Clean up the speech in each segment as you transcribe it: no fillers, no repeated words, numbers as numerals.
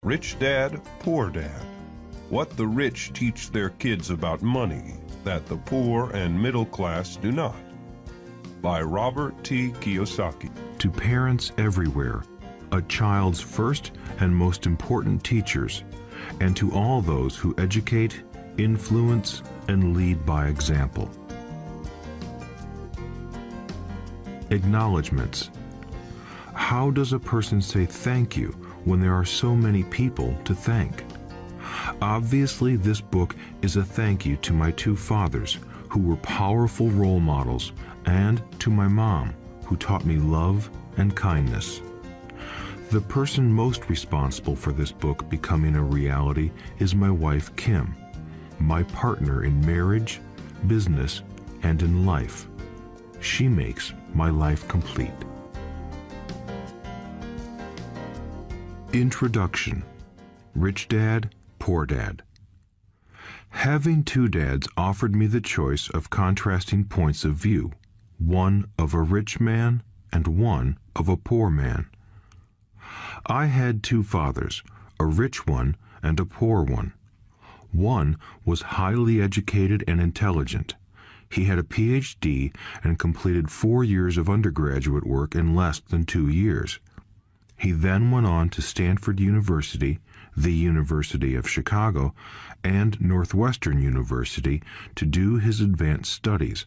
Rich Dad, Poor Dad. What the rich teach their kids about money that the poor and middle class do not. By Robert Kiyosaki. To parents everywhere, a child's first and most important teachers, and to all those who educate, influence, and lead by example. Acknowledgements. How does a person say thank you when there are so many people to thank? Obviously, this book is a thank you to my two fathers, who were powerful role models, and to my mom, who taught me love and kindness. The person most responsible for this book becoming a reality is my wife, Kim, my partner in marriage, business, and in life. She makes my life complete. Introduction. Rich Dad, Poor Dad. Having two dads offered me the choice of contrasting points of view, one of a rich man and one of a poor man. I had two fathers, a rich one and a poor one. One was highly educated and intelligent. He had a PhD and completed 4 years of undergraduate work in less than 2 years. He then went on to Stanford University, the University of Chicago, and Northwestern University to do his advanced studies,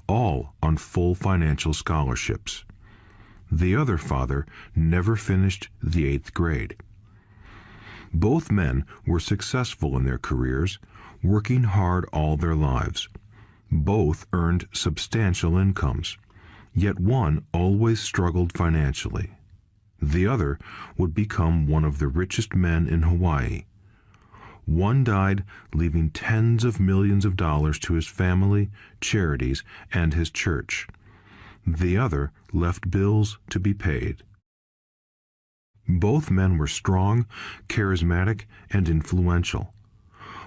all on full financial scholarships. The other father never finished the 8th grade. Both men were successful in their careers, working hard all their lives. Both earned substantial incomes, yet one always struggled financially. The other would become one of the richest men in Hawaii. One died, leaving tens of millions of dollars to his family, charities, and his church. The other left bills to be paid. Both men were strong, charismatic, and influential.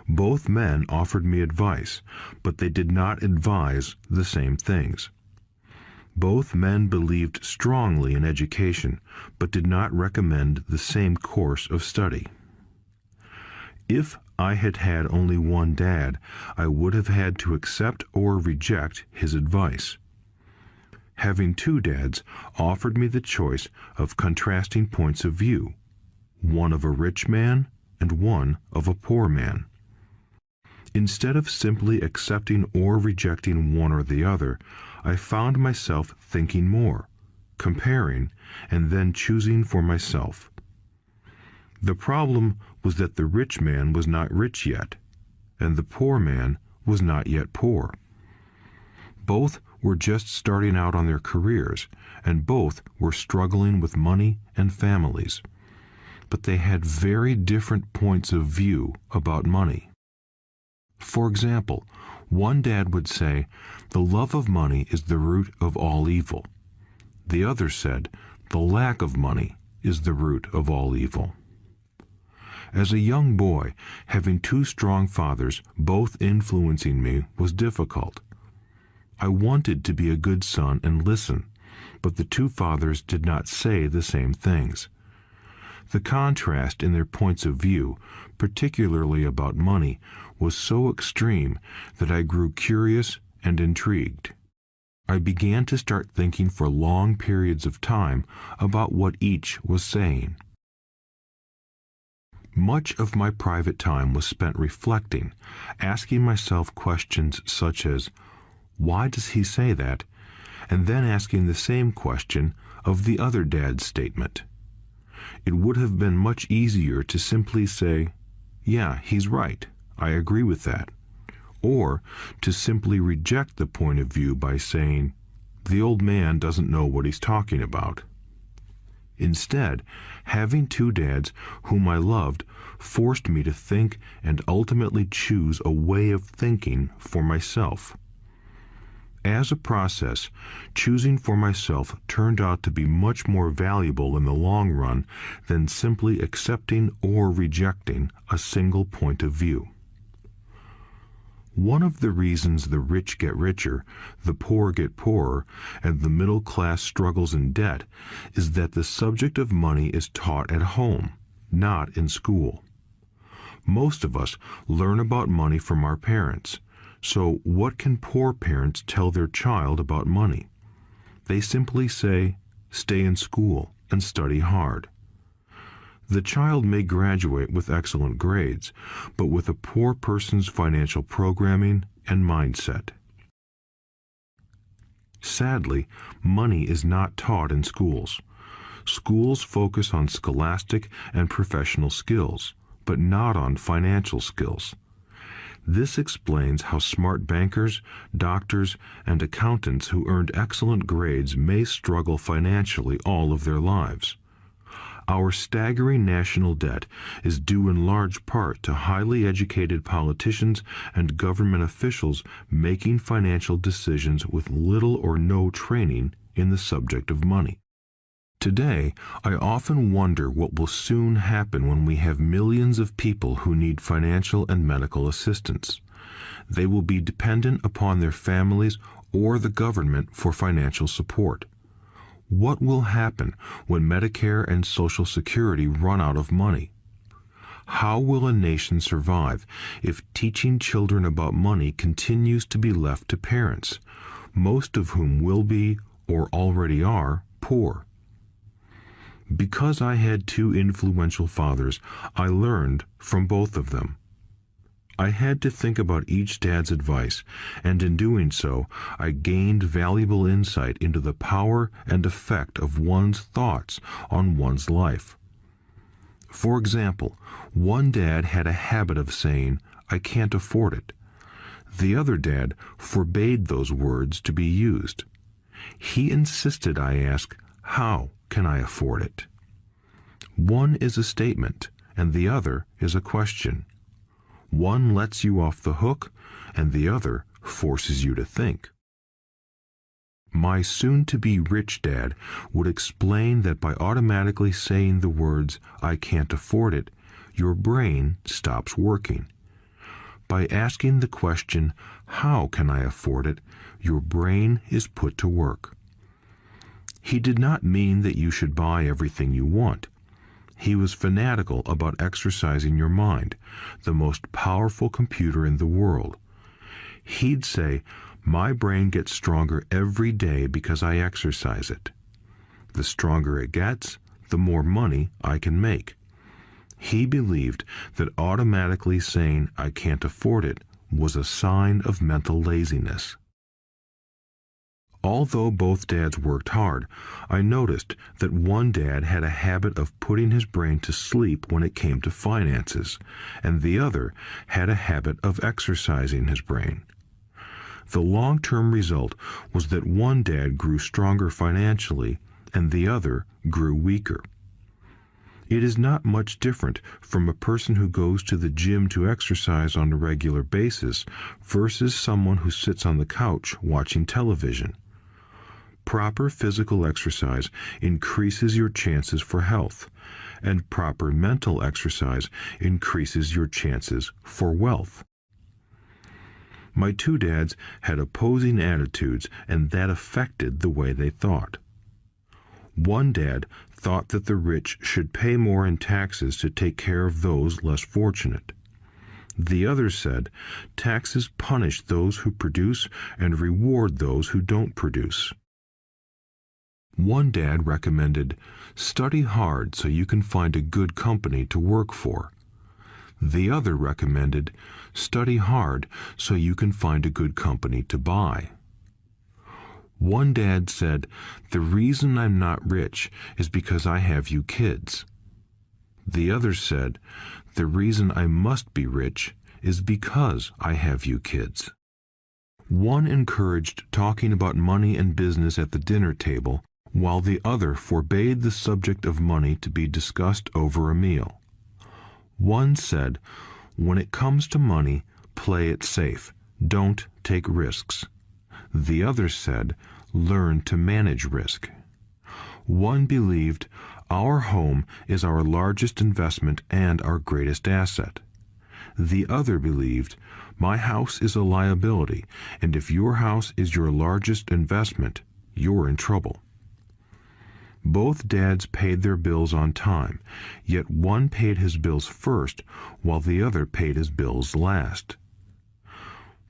Both men offered me advice, but they did not advise the same things. Both men believed strongly in education, but did not recommend the same course of study. If I had had only one dad, I would have had to accept or reject his advice. Having two dads offered me the choice of contrasting points of view, one of a rich man and one of a poor man. Instead of simply accepting or rejecting one or the other, I found myself thinking more, comparing, and then choosing for myself. The problem was that the rich man was not rich yet, and the poor man was not yet poor. Both were just starting out on their careers, and both were struggling with money and families. But they had very different points of view about money. For example, one dad would say, "The love of money is the root of all evil." The other said, "The lack of money is the root of all evil." As a young boy, having two strong fathers, both influencing me, was difficult. I wanted to be a good son and listen, but the two fathers did not say the same things. The contrast in their points of view, particularly about money, was so extreme that I grew curious and intrigued. I began to start thinking for long periods of time about what each was saying. Much of my private time was spent reflecting, asking myself questions such as, "Why does he say that?" and then asking the same question of the other dad's statement. It would have been much easier to simply say, "Yeah, he's right, I agree with that," or to simply reject the point of view by saying, "The old man doesn't know what he's talking about." Instead, having two dads whom I loved forced me to think and ultimately choose a way of thinking for myself. As a process, choosing for myself turned out to be much more valuable in the long run than simply accepting or rejecting a single point of view. One of the reasons the rich get richer, the poor get poorer, and the middle class struggles in debt is that the subject of money is taught at home, not in school. Most of us learn about money from our parents. So what can poor parents tell their child about money? They simply say, stay in school and study hard. The child may graduate with excellent grades, but with a poor person's financial programming and mindset. Sadly, money is not taught in schools. Schools focus on scholastic and professional skills, but not on financial skills. This explains how smart bankers, doctors, and accountants who earned excellent grades may struggle financially all of their lives. Our staggering national debt is due in large part to highly educated politicians and government officials making financial decisions with little or no training in the subject of money. Today, I often wonder what will soon happen when we have millions of people who need financial and medical assistance. They will be dependent upon their families or the government for financial support. What will happen when Medicare and Social Security run out of money? How will a nation survive if teaching children about money continues to be left to parents, most of whom will be, or already are, poor? Because I had two influential fathers, I learned from both of them. I had to think about each dad's advice, and in doing so, I gained valuable insight into the power and effect of one's thoughts on one's life. For example, one dad had a habit of saying, "I can't afford it." The other dad forbade those words to be used. He insisted I ask, "How can I afford it?" One is a statement, and the other is a question. One lets you off the hook, and the other forces you to think. My soon-to-be rich dad would explain that by automatically saying the words, "I can't afford it," your brain stops working. By asking the question, "How can I afford it?" your brain is put to work. He did not mean that you should buy everything you want. He was fanatical about exercising your mind, the most powerful computer in the world. He'd say, "My brain gets stronger every day because I exercise it. The stronger it gets, the more money I can make." He believed that automatically saying, "I can't afford it," was a sign of mental laziness. Although both dads worked hard, I noticed that one dad had a habit of putting his brain to sleep when it came to finances, and the other had a habit of exercising his brain. The long-term result was that one dad grew stronger financially, and the other grew weaker. It is not much different from a person who goes to the gym to exercise on a regular basis versus someone who sits on the couch watching television. Proper physical exercise increases your chances for health, and proper mental exercise increases your chances for wealth. My two dads had opposing attitudes, and that affected the way they thought. One dad thought that the rich should pay more in taxes to take care of those less fortunate. The other said, taxes punish those who produce and reward those who don't produce. One dad recommended, study hard so you can find a good company to work for. The other recommended, study hard so you can find a good company to buy. One dad said, the reason I'm not rich is because I have you kids. The other said, the reason I must be rich is because I have you kids. One encouraged talking about money and business at the dinner table, while the other forbade the subject of money to be discussed over a meal. One said, when it comes to money, play it safe. Don't take risks. The other said, learn to manage risk. One believed, our home is our largest investment and our greatest asset. The other believed, my house is a liability, and if your house is your largest investment, you're in trouble. Both dads paid their bills on time, yet one paid his bills first while the other paid his bills last.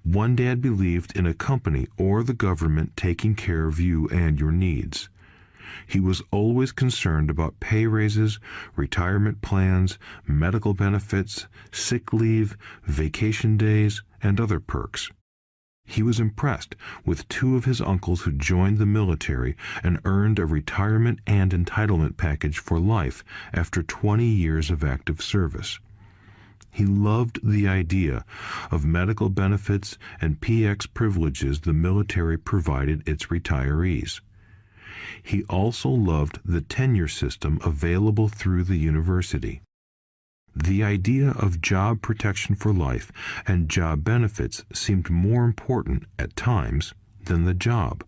One dad believed in a company or the government taking care of you and your needs. He was always concerned about pay raises, retirement plans, medical benefits, sick leave, vacation days, and other perks. He was impressed with two of his uncles who joined the military and earned a retirement and entitlement package for life after 20 years of active service. He loved the idea of medical benefits and PX privileges the military provided its retirees. He also loved the tenure system available through the university. The idea of job protection for life and job benefits seemed more important at times than the job.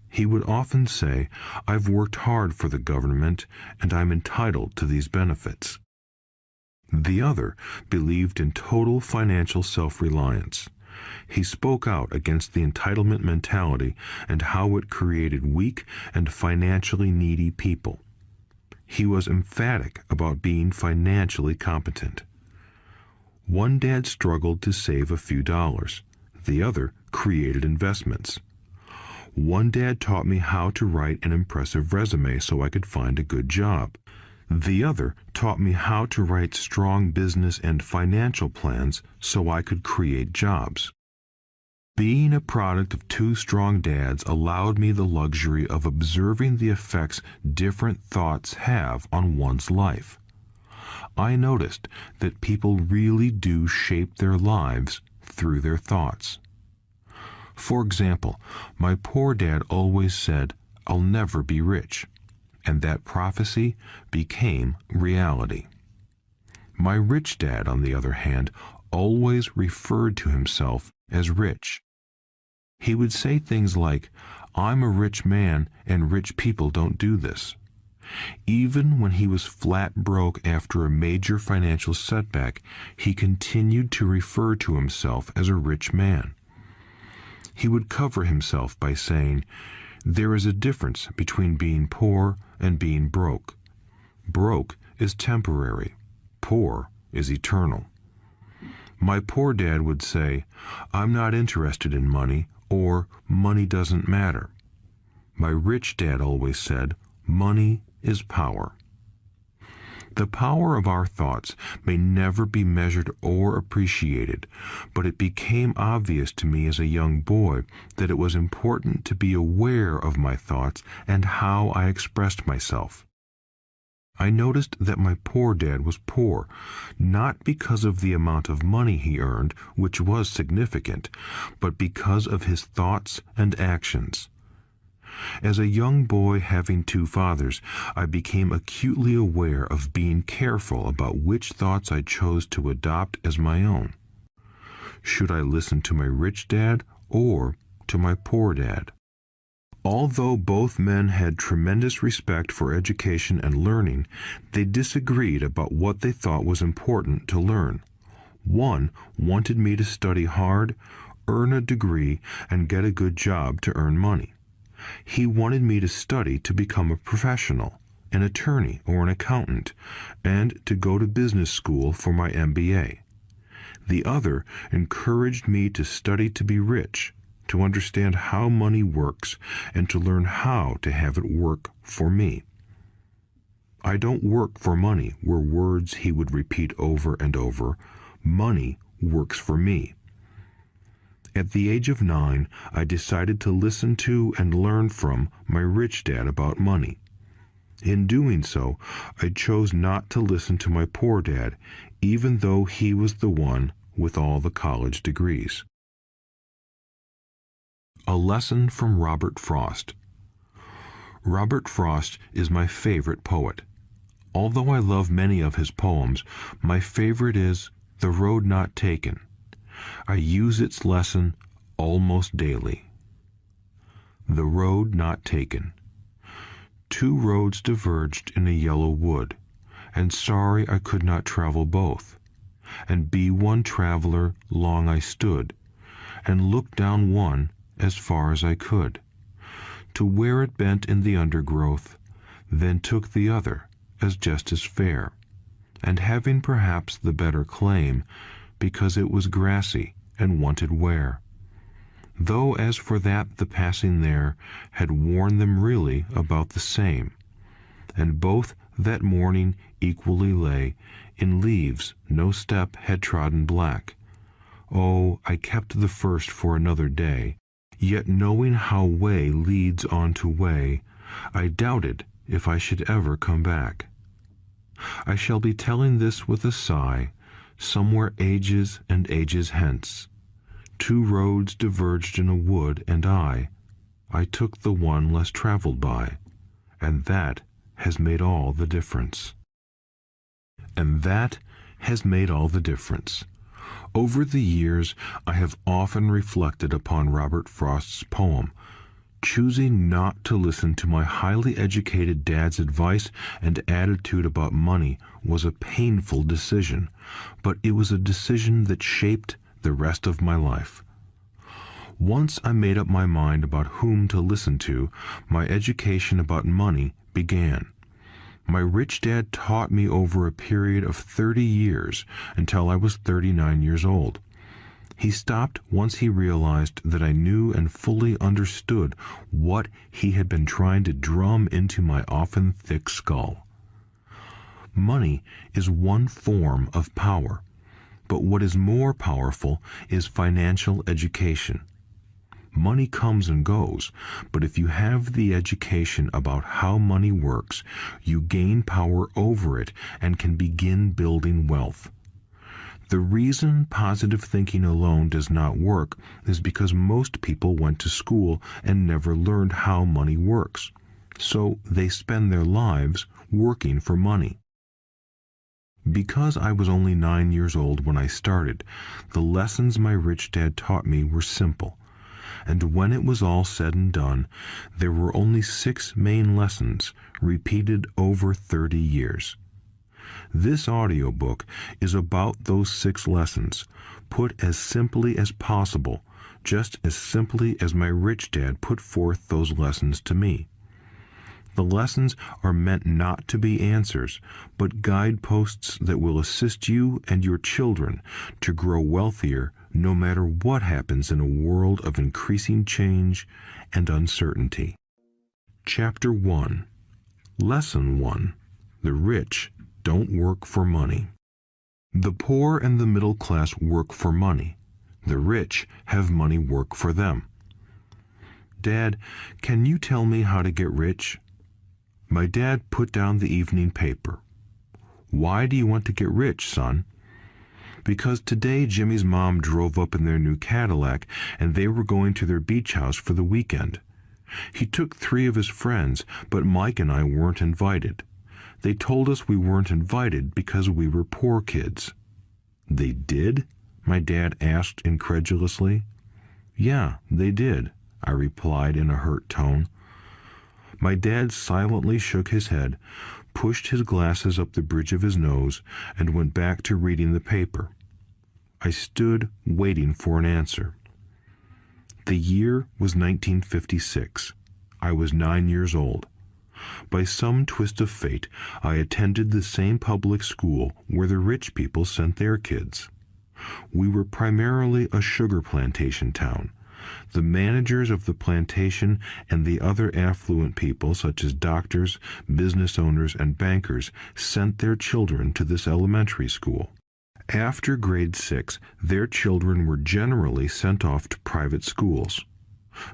He would often say, "I've worked hard for the government and I'm entitled to these benefits." The other believed in total financial self-reliance. He spoke out against the entitlement mentality and how it created weak and financially needy people. He was emphatic about being financially competent. One dad struggled to save a few dollars. The other created investments. One dad taught me how to write an impressive resume so I could find a good job. The other taught me how to write strong business and financial plans so I could create jobs. Being a product of two strong dads allowed me the luxury of observing the effects different thoughts have on one's life. I noticed that people really do shape their lives through their thoughts. For example, my poor dad always said, "I'll never be rich," and that prophecy became reality. My rich dad, on the other hand, always referred to himself as rich. He would say things like, "I'm a rich man and rich people don't do this." Even when he was flat broke after a major financial setback, he continued to refer to himself as a rich man. He would cover himself by saying, "There is a difference between being poor and being broke. Broke is temporary. Poor is eternal." My poor dad would say, "I'm not interested in money," or "money doesn't matter." My rich dad always said, "Money is power." The power of our thoughts may never be measured or appreciated, but it became obvious to me as a young boy that it was important to be aware of my thoughts and how I expressed myself. I noticed that my poor dad was poor, not because of the amount of money he earned, which was significant, but because of his thoughts and actions. As a young boy having two fathers, I became acutely aware of being careful about which thoughts I chose to adopt as my own. Should I listen to my rich dad or to my poor dad? Although both men had tremendous respect for education and learning, they disagreed about what they thought was important to learn. One wanted me to study hard, earn a degree, and get a good job to earn money. He wanted me to study to become a professional, an attorney or an accountant, and to go to business school for my MBA. The other encouraged me to study to be rich, to understand how money works, and to learn how to have it work for me. "I don't work for money" were words he would repeat over and over. "Money works for me." At the age of 9, I decided to listen to and learn from my rich dad about money. In doing so, I chose not to listen to my poor dad, even though he was the one with all the college degrees. A lesson from Robert Frost. Robert Frost is my favorite poet. Although I love many of his poems, my favorite is "The Road Not Taken." I use its lesson almost daily. The road not taken. Two roads diverged in a yellow wood, and sorry I could not travel both. And be one traveler long I stood, and looked down one as far as I could, to where it bent in the undergrowth, then took the other as just as fair, and having perhaps the better claim, because it was grassy and wanted wear. Though as for that the passing there had worn them really about the same, and both that morning equally lay in leaves no step had trodden black. Oh, I kept the first for another day, yet knowing how way leads on to way, I doubted if I should ever come back. I shall be telling this with a sigh, somewhere ages and ages hence. Two roads diverged in a wood, and I took the one less traveled by, and that has made all the difference. And that has made all the difference. Over the years, I have often reflected upon Robert Frost's poem. Choosing not to listen to my highly educated dad's advice and attitude about money was a painful decision, but it was a decision that shaped the rest of my life. Once I made up my mind about whom to listen to, my education about money began. My rich dad taught me over a period of 30 years until I was 39 years old. He stopped once he realized that I knew and fully understood what he had been trying to drum into my often thick skull. Money is one form of power, but what is more powerful is financial education. Money comes and goes, but if you have the education about how money works, you gain power over it and can begin building wealth. The reason positive thinking alone does not work is because most people went to school and never learned how money works, so they spend their lives working for money. Because I was only 9 years old when I started, the lessons my rich dad taught me were simple. And when it was all said and done, there were only 6 main lessons repeated over 30 years. This audiobook is about those 6 lessons, put as simply as possible, just as simply as my rich dad put forth those lessons to me. The lessons are meant not to be answers, but guideposts that will assist you and your children to grow wealthier no matter what happens in a world of increasing change and uncertainty. Chapter 1. Lesson 1. The rich don't work for money. The poor and the middle class work for money. The rich have money work for them. Dad, can you tell me how to get rich? My dad put down the evening paper. Why do you want to get rich, son? Because today Jimmy's mom drove up in their new Cadillac and they were going to their beach house for the weekend. He took 3 of his friends, but Mike and I weren't invited. They told us we weren't invited because we were poor kids. They did? My dad asked incredulously. Yeah, they did, I replied in a hurt tone. My dad silently shook his head, pushed his glasses up the bridge of his nose, and went back to reading the paper. I stood waiting for an answer. The year was 1956. I was 9 years old. By some twist of fate, I attended the same public school where the rich people sent their kids. We were primarily a sugar plantation town. The managers of the plantation and the other affluent people, such as doctors, business owners, and bankers, sent their children to this elementary school. After grade 6, their children were generally sent off to private schools.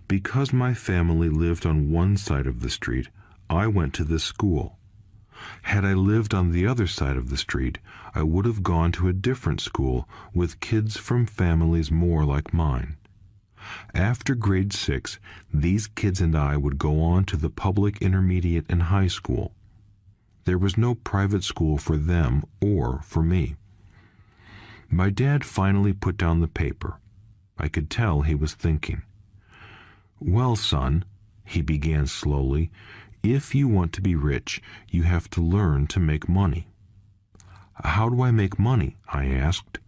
Because my family lived on one side of the street, I went to this school. Had I lived on the other side of the street, I would have gone to a different school with kids from families more like mine. After grade 6, these kids and I would go on to the public intermediate and high school. There was no private school for them or for me. My dad finally put down the paper. I could tell he was thinking. Well, son, he began slowly, if you want to be rich, you have to learn to make money. How do I make money? I asked.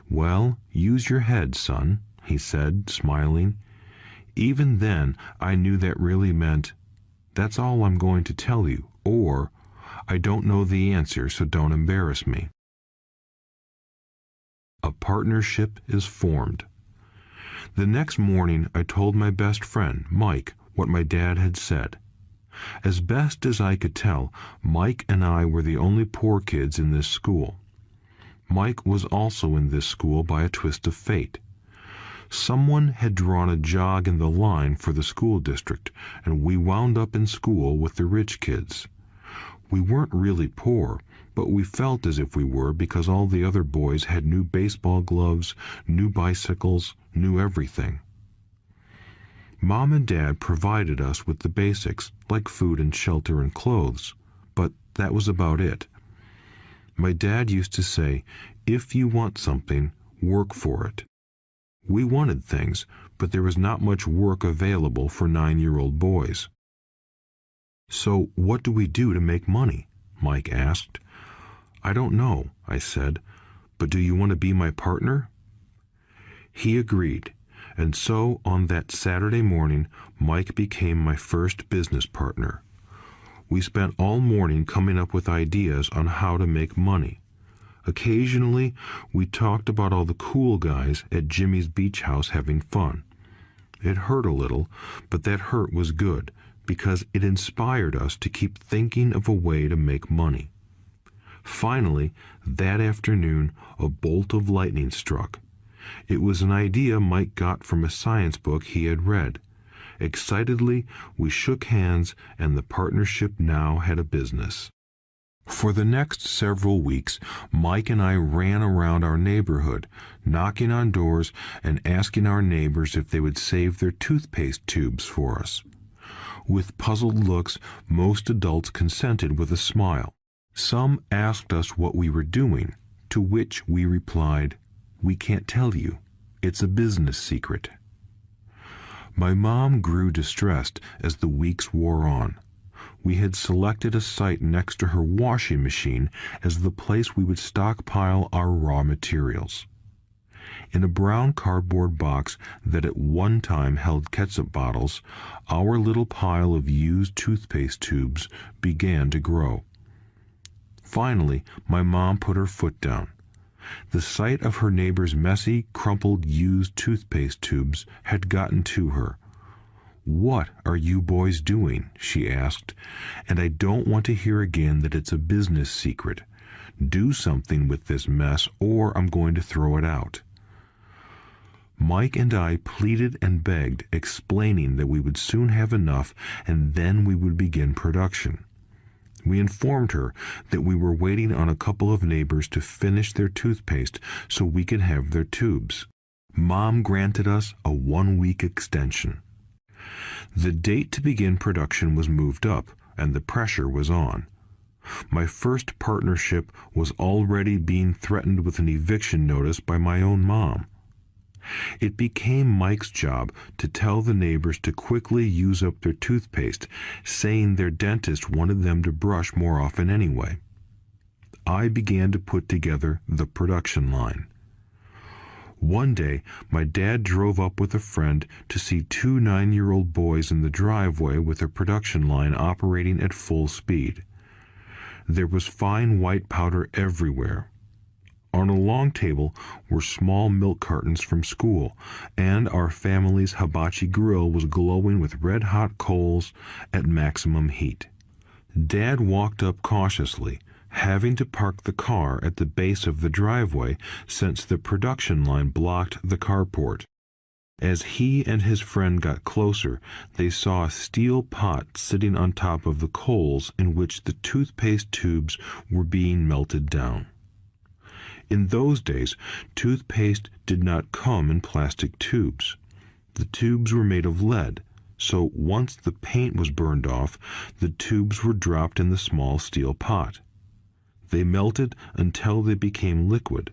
Well, use your head, son, he said, smiling. Even then, I knew that really meant That's all I'm going to tell you, or I don't know the answer, so don't embarrass me. A partnership is formed. The next morning, I told my best friend, Mike, what my dad had said. As best as I could tell, Mike and I were the only poor kids in this school. Mike was also in this school by a twist of fate. Someone had drawn a jog in the line for the school district, and we wound up in school with the rich kids. We weren't really poor, but we felt as if we were because all the other boys had new baseball gloves, new bicycles, new everything. Mom and Dad provided us with the basics, like food and shelter and clothes, but that was about it. My dad used to say, if you want something, work for it. We wanted things, but there was not much work available for 9-year-old boys. So what do we do to make money? Mike asked. I don't know, I said, but do you want to be my partner? He agreed, and so on that Saturday morning, Mike became my first business partner. We spent all morning coming up with ideas on how to make money. Occasionally, we talked about all the cool guys at Jimmy's beach house having fun. It hurt a little, but that hurt was good, because it inspired us to keep thinking of a way to make money. Finally, that afternoon, a bolt of lightning struck. It was an idea Mike got from a science book he had read. Excitedly, we shook hands, and the partnership now had a business. For the next several weeks, Mike and I ran around our neighborhood, knocking on doors and asking our neighbors if they would save their toothpaste tubes for us. With puzzled looks, most adults consented with a smile. Some asked us what we were doing, to which we replied, "We can't tell you. It's a business secret." My mom grew distressed as the weeks wore on. We had selected a site next to her washing machine as the place we would stockpile our raw materials. In a brown cardboard box that at one time held ketchup bottles, our little pile of used toothpaste tubes began to grow. Finally, my mom put her foot down. The sight of her neighbor's messy, crumpled, used toothpaste tubes had gotten to her. "What are you boys doing?" she asked. "And I don't want to hear again that it's a business secret. Do something with this mess, or I'm going to throw it out." Mike and I pleaded and begged, explaining that we would soon have enough, and then we would begin production. We informed her that we were waiting on a couple of neighbors to finish their toothpaste so we could have their tubes. Mom granted us a 1-week extension. The date to begin production was moved up, and the pressure was on. My first partnership was already being threatened with an eviction notice by my own mom. It became Mike's job to tell the neighbors to quickly use up their toothpaste, saying their dentist wanted them to brush more often anyway. I began to put together the production line. One day, my dad drove up with a friend to see 2 9-year-old boys in the driveway with a production line operating at full speed. There was fine white powder everywhere. On a long table were small milk cartons from school, and our family's hibachi grill was glowing with red-hot coals at maximum heat. Dad walked up cautiously, having to park the car at the base of the driveway since the production line blocked the carport. As he and his friend got closer, they saw a steel pot sitting on top of the coals in which the toothpaste tubes were being melted down. In those days, toothpaste did not come in plastic tubes. The tubes were made of lead, so once the paint was burned off, the tubes were dropped in the small steel pot. They melted until they became liquid,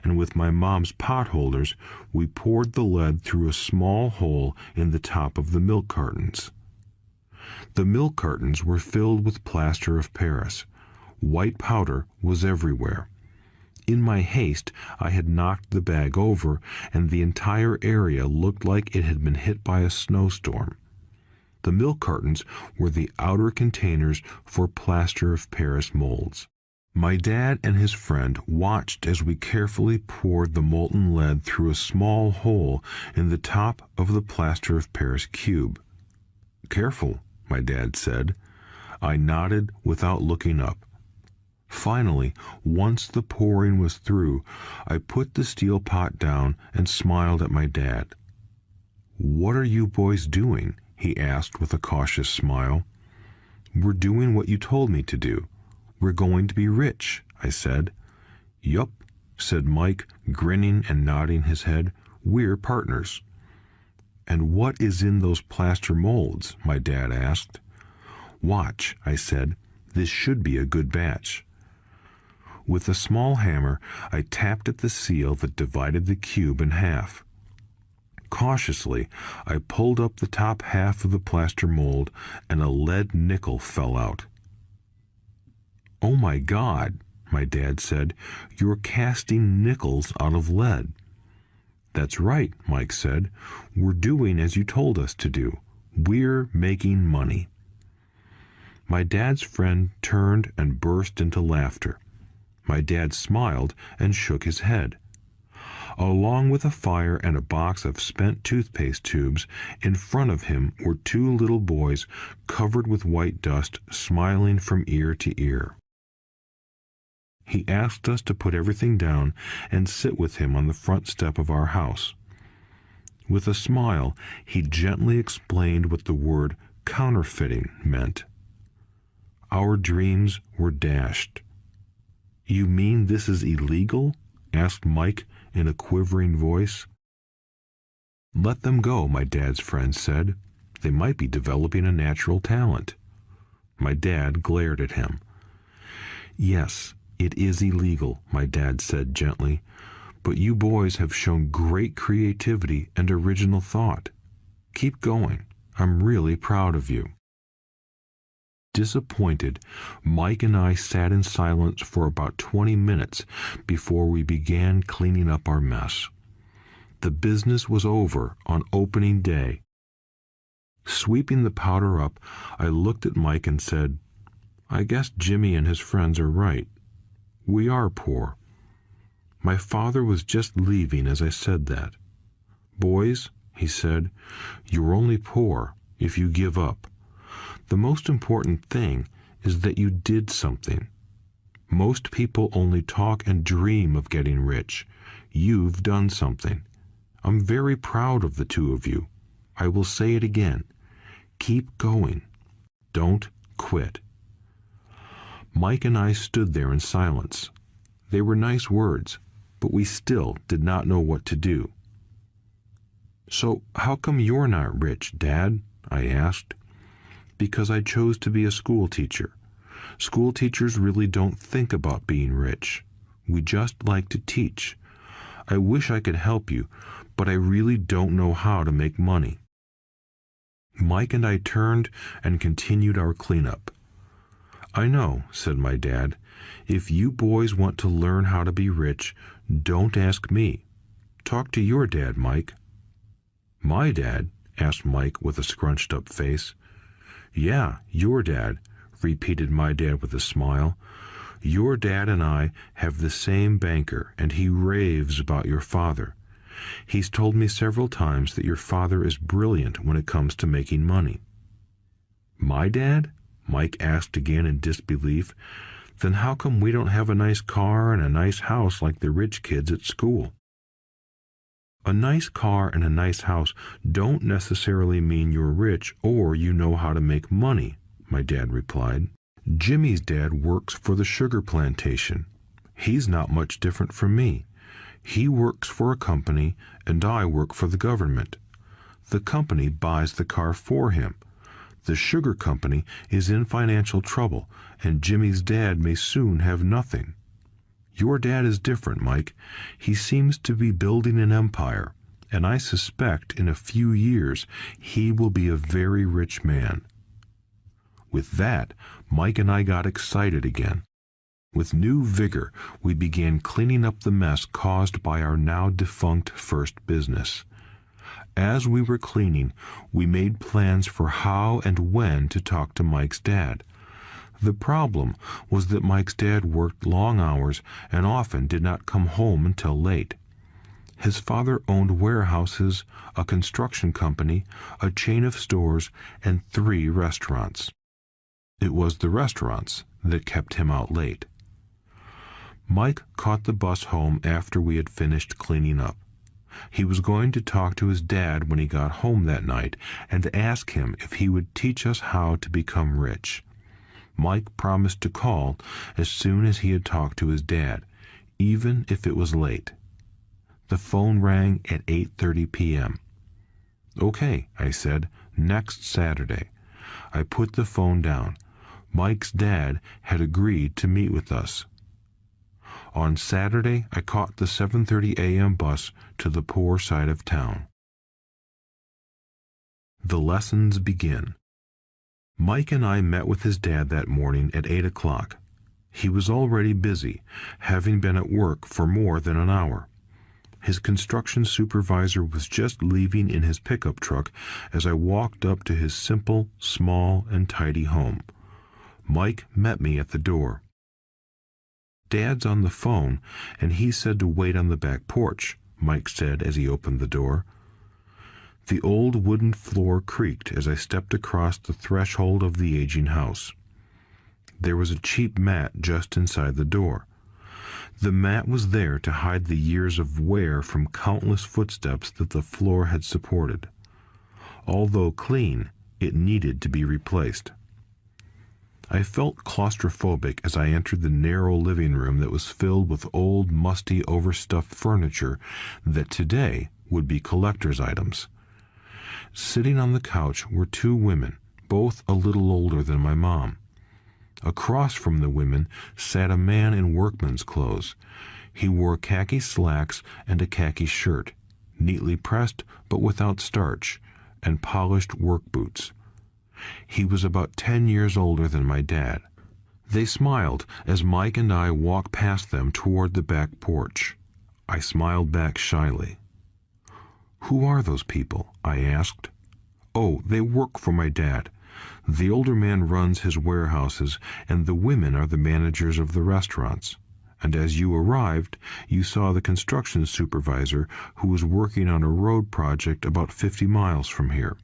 and with my mom's pot holders, we poured the lead through a small hole in the top of the milk cartons. The milk cartons were filled with plaster of Paris. White powder was everywhere. In my haste, I had knocked the bag over, and the entire area looked like it had been hit by a snowstorm. The milk cartons were the outer containers for plaster of Paris molds. My dad and his friend watched as we carefully poured the molten lead through a small hole in the top of the plaster of Paris cube. "Careful," my dad said. I nodded without looking up. Finally, once the pouring was through, I put the steel pot down and smiled at my dad. "What are you boys doing?" he asked with a cautious smile. "We're doing what you told me to do. We're going to be rich," I said. "Yup," said Mike, grinning and nodding his head. "We're partners." "And what is in those plaster molds?" my dad asked. "Watch," I said. "This should be a good batch." With a small hammer, I tapped at the seal that divided the cube in half. Cautiously, I pulled up the top half of the plaster mold, and a lead nickel fell out. "Oh my God," my dad said, "you're casting nickels out of lead." "That's right," Mike said. "We're doing as you told us to do. We're making money." My dad's friend turned and burst into laughter. My dad smiled and shook his head. Along with a fire and a box of spent toothpaste tubes, in front of him were two little boys covered with white dust, smiling from ear to ear. He asked us to put everything down and sit with him on the front step of our house. With a smile, he gently explained what the word counterfeiting meant. Our dreams were dashed. "You mean this is illegal?" asked Mike in a quivering voice. "Let them go," my dad's friend said. "They might be developing a natural talent." My dad glared at him. "Yes, it is illegal," my dad said gently, "but you boys have shown great creativity and original thought. Keep going. I'm really proud of you." Disappointed, Mike and I sat in silence for about 20 minutes before we began cleaning up our mess. The business was over on opening day. Sweeping the powder up, I looked at Mike and said, "I guess Jimmy and his friends are right. We are poor." My father was just leaving as I said that. "Boys," he said, "you're only poor if you give up. The most important thing is that you did something. Most people only talk and dream of getting rich. You've done something. I'm very proud of the two of you. I will say it again. Keep going. Don't quit." Mike and I stood there in silence. They were nice words, but we still did not know what to do. "So how come you're not rich, Dad?" I asked. "Because I chose to be a school teacher. School teachers really don't think about being rich. We just like to teach. I wish I could help you, but I really don't know how to make money." Mike and I turned and continued our cleanup. "I know," said my dad. "If you boys want to learn how to be rich, don't ask me. Talk to your dad, Mike." "My dad?" asked Mike with a scrunched-up face. "Yeah, your dad," repeated my dad with a smile. "Your dad and I have the same banker, and he raves about your father. He's told me several times that your father is brilliant when it comes to making money." "My dad?" Mike asked again in disbelief. "Then how come we don't have a nice car and a nice house like the rich kids at school?" "A nice car and a nice house don't necessarily mean you're rich or you know how to make money," my dad replied. "Jimmy's dad works for the sugar plantation. He's not much different from me. He works for a company and I work for the government. The company buys the car for him. The sugar company is in financial trouble and Jimmy's dad may soon have nothing. Your dad is different, Mike. He seems to be building an empire, and I suspect in a few years he will be a very rich man." With that, Mike and I got excited again. With new vigor, we began cleaning up the mess caused by our now defunct first business. As we were cleaning, we made plans for how and when to talk to Mike's dad. The problem was that Mike's dad worked long hours and often did not come home until late. His father owned warehouses, a construction company, a chain of stores, and 3 restaurants. It was the restaurants that kept him out late. Mike caught the bus home after we had finished cleaning up. He was going to talk to his dad when he got home that night and ask him if he would teach us how to become rich. Mike promised to call as soon as he had talked to his dad, even if it was late. The phone rang at 8:30 p.m. "Okay," I said, "next Saturday." I put the phone down. Mike's dad had agreed to meet with us. On Saturday, I caught the 7:30 a.m. bus to the poor side of town. The lessons begin. Mike and I met with his dad that morning at 8 o'clock. He was already busy, having been at work for more than an hour. His construction supervisor was just leaving in his pickup truck as I walked up to his simple, small, and tidy home. Mike met me at the door. "Dad's on the phone, and he said to wait on the back porch," Mike said as he opened the door. The old wooden floor creaked as I stepped across the threshold of the aging house. There was a cheap mat just inside the door. The mat was there to hide the years of wear from countless footsteps that the floor had supported. Although clean, it needed to be replaced. I felt claustrophobic as I entered the narrow living room that was filled with old, musty, overstuffed furniture that today would be collector's items. Sitting on the couch were 2 women, both a little older than my mom. Across from the women sat a man in workman's clothes. He wore khaki slacks and a khaki shirt, neatly pressed but without starch, and polished work boots. He was about 10 years older than my dad. They smiled as Mike and I walked past them toward the back porch. I smiled back shyly. "Who are those people?" I asked. "Oh, they work for my dad. The older man runs his warehouses, and the women are the managers of the restaurants. And as you arrived, you saw the construction supervisor who was working on a road project about 50 miles from here.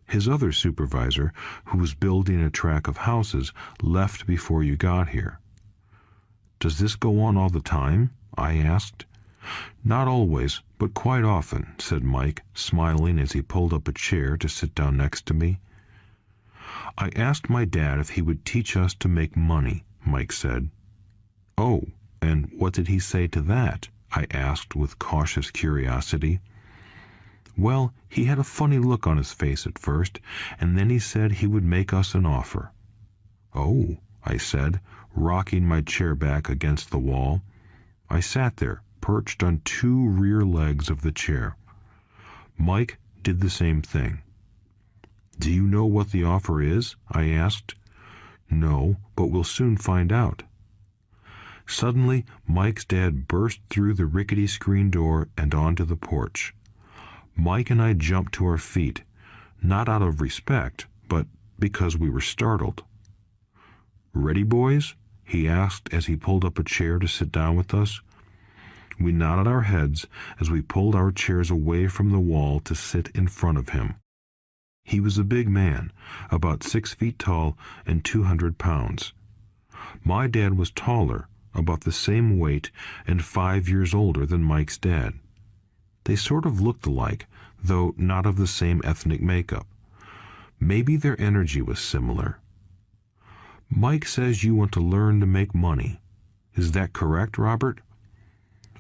His other supervisor, who was building a track of houses, left before you got here." "Does this go on all the time?" I asked. "Not always, but quite often," said Mike, smiling as he pulled up a chair to sit down next to me. "I asked my dad if he would teach us to make money," Mike said. "Oh, and what did he say to that?" I asked with cautious curiosity. "Well, he had a funny look on his face at first, and then he said he would make us an offer." "Oh," I said, rocking my chair back against the wall. I sat there, perched on 2 rear legs of the chair. Mike did the same thing. "Do you know what the offer is?" I asked. "No, but we'll soon find out." Suddenly, Mike's dad burst through the rickety screen door and onto the porch. Mike and I jumped to our feet, not out of respect, but because we were startled. "Ready, boys?" he asked as he pulled up a chair to sit down with us. We nodded our heads as we pulled our chairs away from the wall to sit in front of him. He was a big man, about 6 feet tall and 200 pounds. My dad was taller, about the same weight, and 5 years older than Mike's dad. They sort of looked alike, though not of the same ethnic makeup. Maybe their energy was similar. "Mike says you want to learn to make money. Is that correct, Robert?"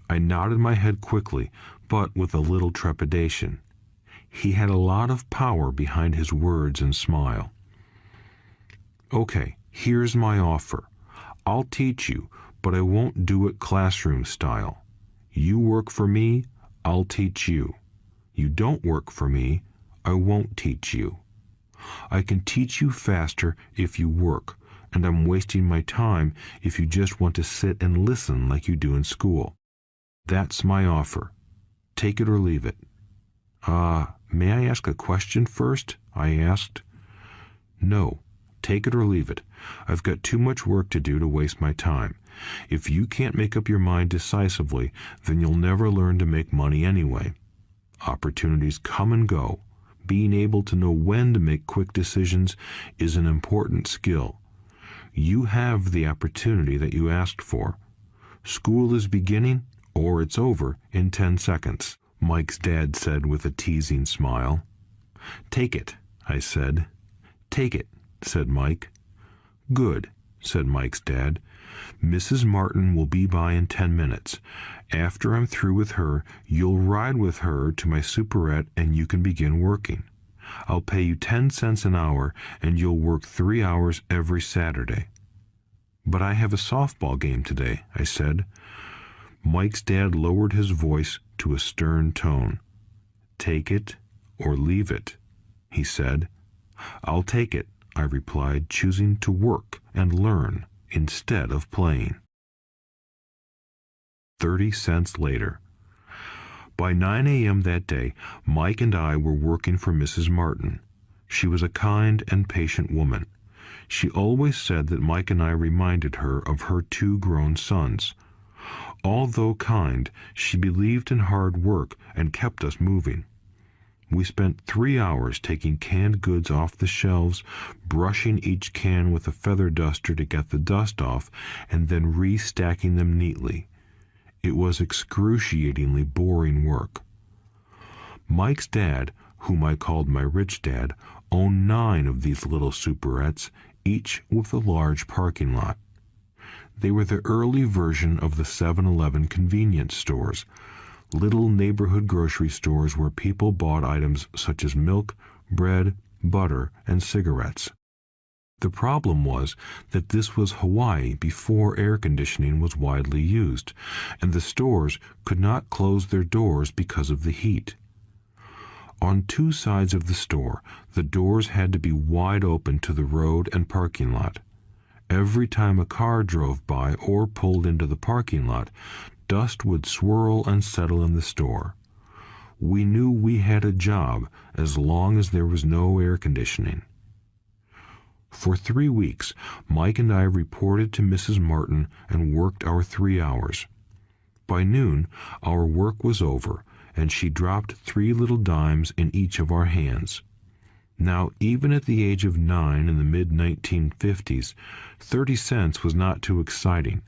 I nodded my head quickly, but with a little trepidation. He had a lot of power behind his words and smile. "Okay, here's my offer. I'll teach you, but I won't do it classroom style. You work for me, I'll teach you. You don't work for me, I won't teach you. I can teach you faster if you work, and I'm wasting my time if you just want to sit and listen like you do in school. That's my offer. Take it or leave it." May I ask a question first?" I asked. "No. Take it or leave it. I've got too much work to do to waste my time. If you can't make up your mind decisively, then you'll never learn to make money anyway. Opportunities come and go. Being able to know when to make quick decisions is an important skill. You have the opportunity that you asked for. School is beginning, or it's over in 10 seconds, Mike's dad said with a teasing smile. "Take it," I said. "Take it," said Mike. "Good," said Mike's dad. "Mrs. Martin will be by in 10 minutes. After I'm through with her, you'll ride with her to my superette and you can begin working. I'll pay you 10 cents an hour and you'll work 3 hours every Saturday." "But I have a softball game today," I said. Mike's dad lowered his voice to a stern tone. "Take it or leave it," he said. "I'll take it," I replied, choosing to work and learn instead of playing. 30 cents later. By 9 a.m. that day, Mike and I were working for Mrs. Martin. She was a kind and patient woman. She always said that Mike and I reminded her of her 2 grown sons. Although kind, she believed in hard work and kept us moving. We spent 3 hours taking canned goods off the shelves, brushing each can with a feather duster to get the dust off, and then restacking them neatly. It was excruciatingly boring work. Mike's dad, whom I called my rich dad, owned 9 of these little superettes, each with a large parking lot. They were the early version of the 7-Eleven convenience stores, little neighborhood grocery stores where people bought items such as milk, bread, butter, and cigarettes. The problem was that this was Hawaii before air conditioning was widely used, and the stores could not close their doors because of the heat. On 2 sides of the store, the doors had to be wide open to the road and parking lot. Every time a car drove by or pulled into the parking lot, dust would swirl and settle in the store. We knew we had a job as long as there was no air conditioning. For 3 weeks, Mike and I reported to Mrs. Martin and worked our 3 hours. By noon, our work was over, and she dropped 3 little dimes in each of our hands. Now, even at the age of 9 in the mid-1950s, 30 cents was not too exciting.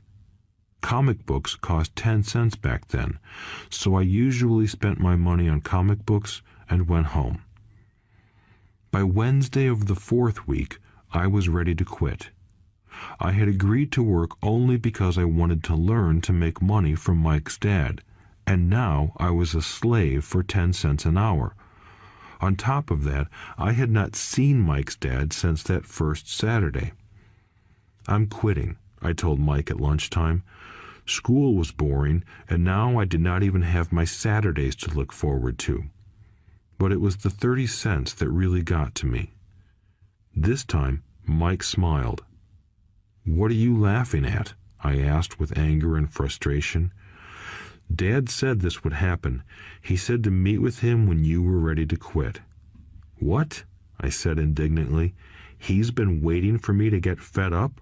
Comic books cost 10 cents back then, so I usually spent my money on comic books and went home. By Wednesday of the 4th week, I was ready to quit. I had agreed to work only because I wanted to learn to make money from Mike's dad, and now I was a slave for 10 cents an hour. On top of that, I had not seen Mike's dad since that first Saturday. "I'm quitting," I told Mike at lunchtime. School was boring, and now I did not even have my Saturdays to look forward to. But it was the 30 cents that really got to me. This time, Mike smiled. "What are you laughing at?" I asked with anger and frustration. "Dad said this would happen. He said to meet with him when you were ready to quit." "What?" I said indignantly. "He's been waiting for me to get fed up?"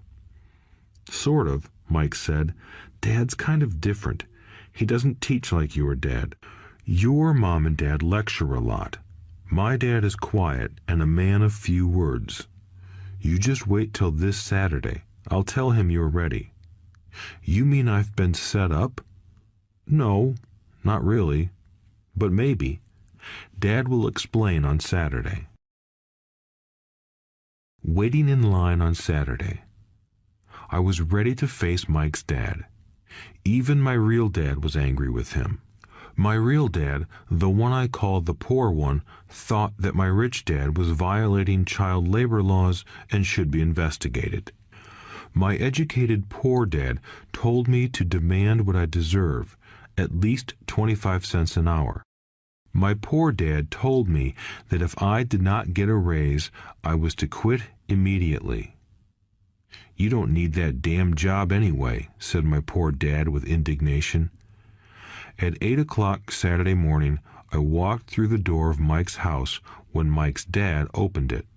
"Sort of," Mike said. "Dad's kind of different. He doesn't teach like your dad. Your mom and dad lecture a lot. My dad is quiet and a man of few words. You just wait till this Saturday. I'll tell him you're ready." "You mean I've been set up?" "No, not really. But maybe. Dad will explain on Saturday." Waiting in line on Saturday. I was ready to face Mike's dad. Even my real dad was angry with him. My real dad, the one I called the poor one, thought that my rich dad was violating child labor laws and should be investigated. My educated poor dad told me to demand what I deserve, at least 25 cents an hour. My poor dad told me that if I did not get a raise, I was to quit immediately. "You don't need that damn job anyway," said my poor dad with indignation. At 8 o'clock Saturday morning, I walked through the door of Mike's house when Mike's dad opened it.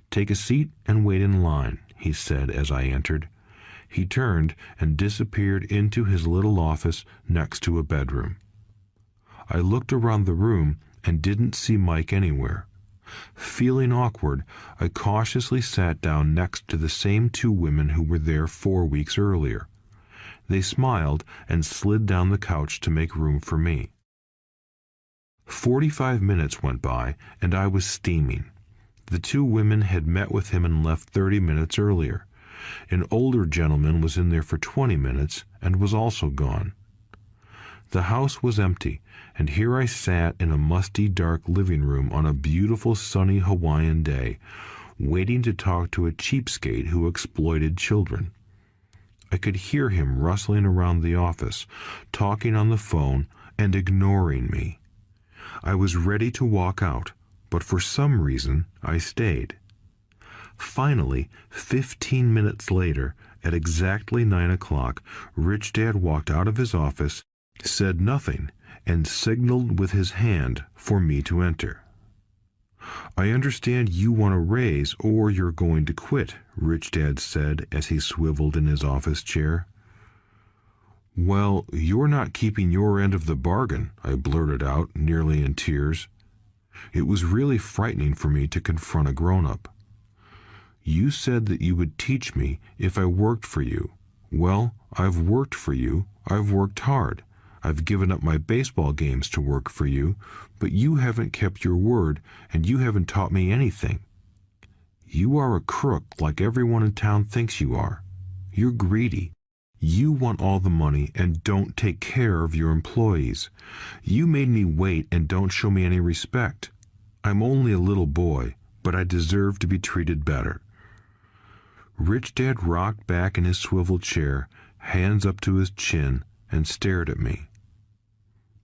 "Take a seat and wait in line," he said as I entered. He turned and disappeared into his little office next to a bedroom. I looked around the room and didn't see Mike anywhere. Feeling awkward, I cautiously sat down next to the same two women who were there 4 weeks earlier. They smiled and slid down the couch to make room for me. 45 minutes went by, and I was steaming. The two women had met with him and left 30 minutes earlier. An older gentleman was in there for 20 minutes and was also gone. The house was empty, and here I sat in a musty, dark living room on a beautiful sunny Hawaiian day, waiting to talk to a cheapskate who exploited children. I could hear him rustling around the office, talking on the phone, and ignoring me. I was ready to walk out, but for some reason I stayed. Finally, 15 minutes later, at exactly 9 o'clock, Rich Dad walked out of his office, said nothing, and signaled with his hand for me to enter. "I understand you want a raise or you're going to quit," Rich Dad said as he swiveled in his office chair. "Well, you're not keeping your end of the bargain," I blurted out, nearly in tears. It was really frightening for me to confront a grown-up. "You said that you would teach me if I worked for you. Well, I've worked for you. I've worked hard. I've given up my baseball games to work for you, but you haven't kept your word, and you haven't taught me anything. You are a crook like everyone in town thinks you are. You're greedy. You want all the money and don't take care of your employees. You made me wait and don't show me any respect. I'm only a little boy, but I deserve to be treated better." Rich Dad rocked back in his swivel chair, hands up to his chin, and stared at me.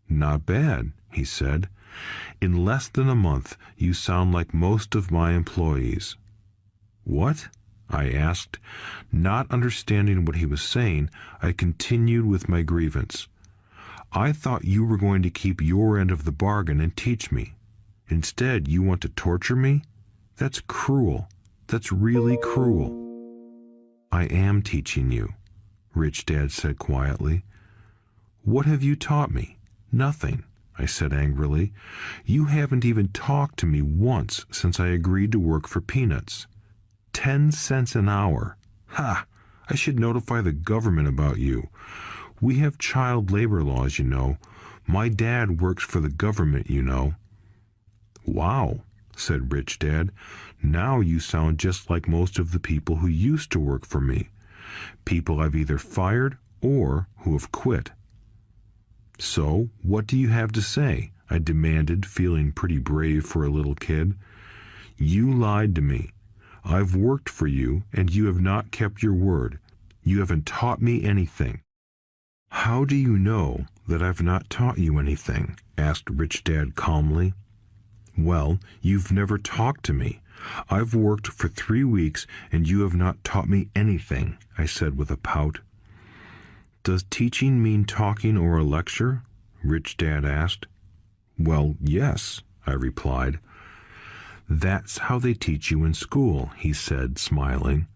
"Not bad," he said. "In less than a month, you sound like most of my employees." "What?" I asked. Not understanding what he was saying, I continued with my grievance. "I thought you were going to keep your end of the bargain and teach me. Instead, you want to torture me? That's cruel. That's really cruel." "I am teaching you," Rich Dad said quietly. "What have you taught me?" "Nothing," I said angrily. "You haven't even talked to me once since I agreed to work for peanuts. 10 cents an hour. Ha! I should notify the government about you. We have child labor laws, you know. My dad works for the government, you know." "Wow," said Rich Dad. "Now you sound just like most of the people who used to work for me. People I've either fired or who have quit." "So, what do you have to say?" I demanded, feeling pretty brave for a little kid. "You lied to me. I've worked for you, and you have not kept your word. You haven't taught me anything." "How do you know that I've not taught you anything?" asked Rich Dad calmly. "Well, you've never talked to me. I've worked for 3 weeks, and you have not taught me anything," I said with a pout. "Does teaching mean talking or a lecture?" Rich Dad asked. "Well, yes," I replied. "That's how they teach you in school," he said, smiling.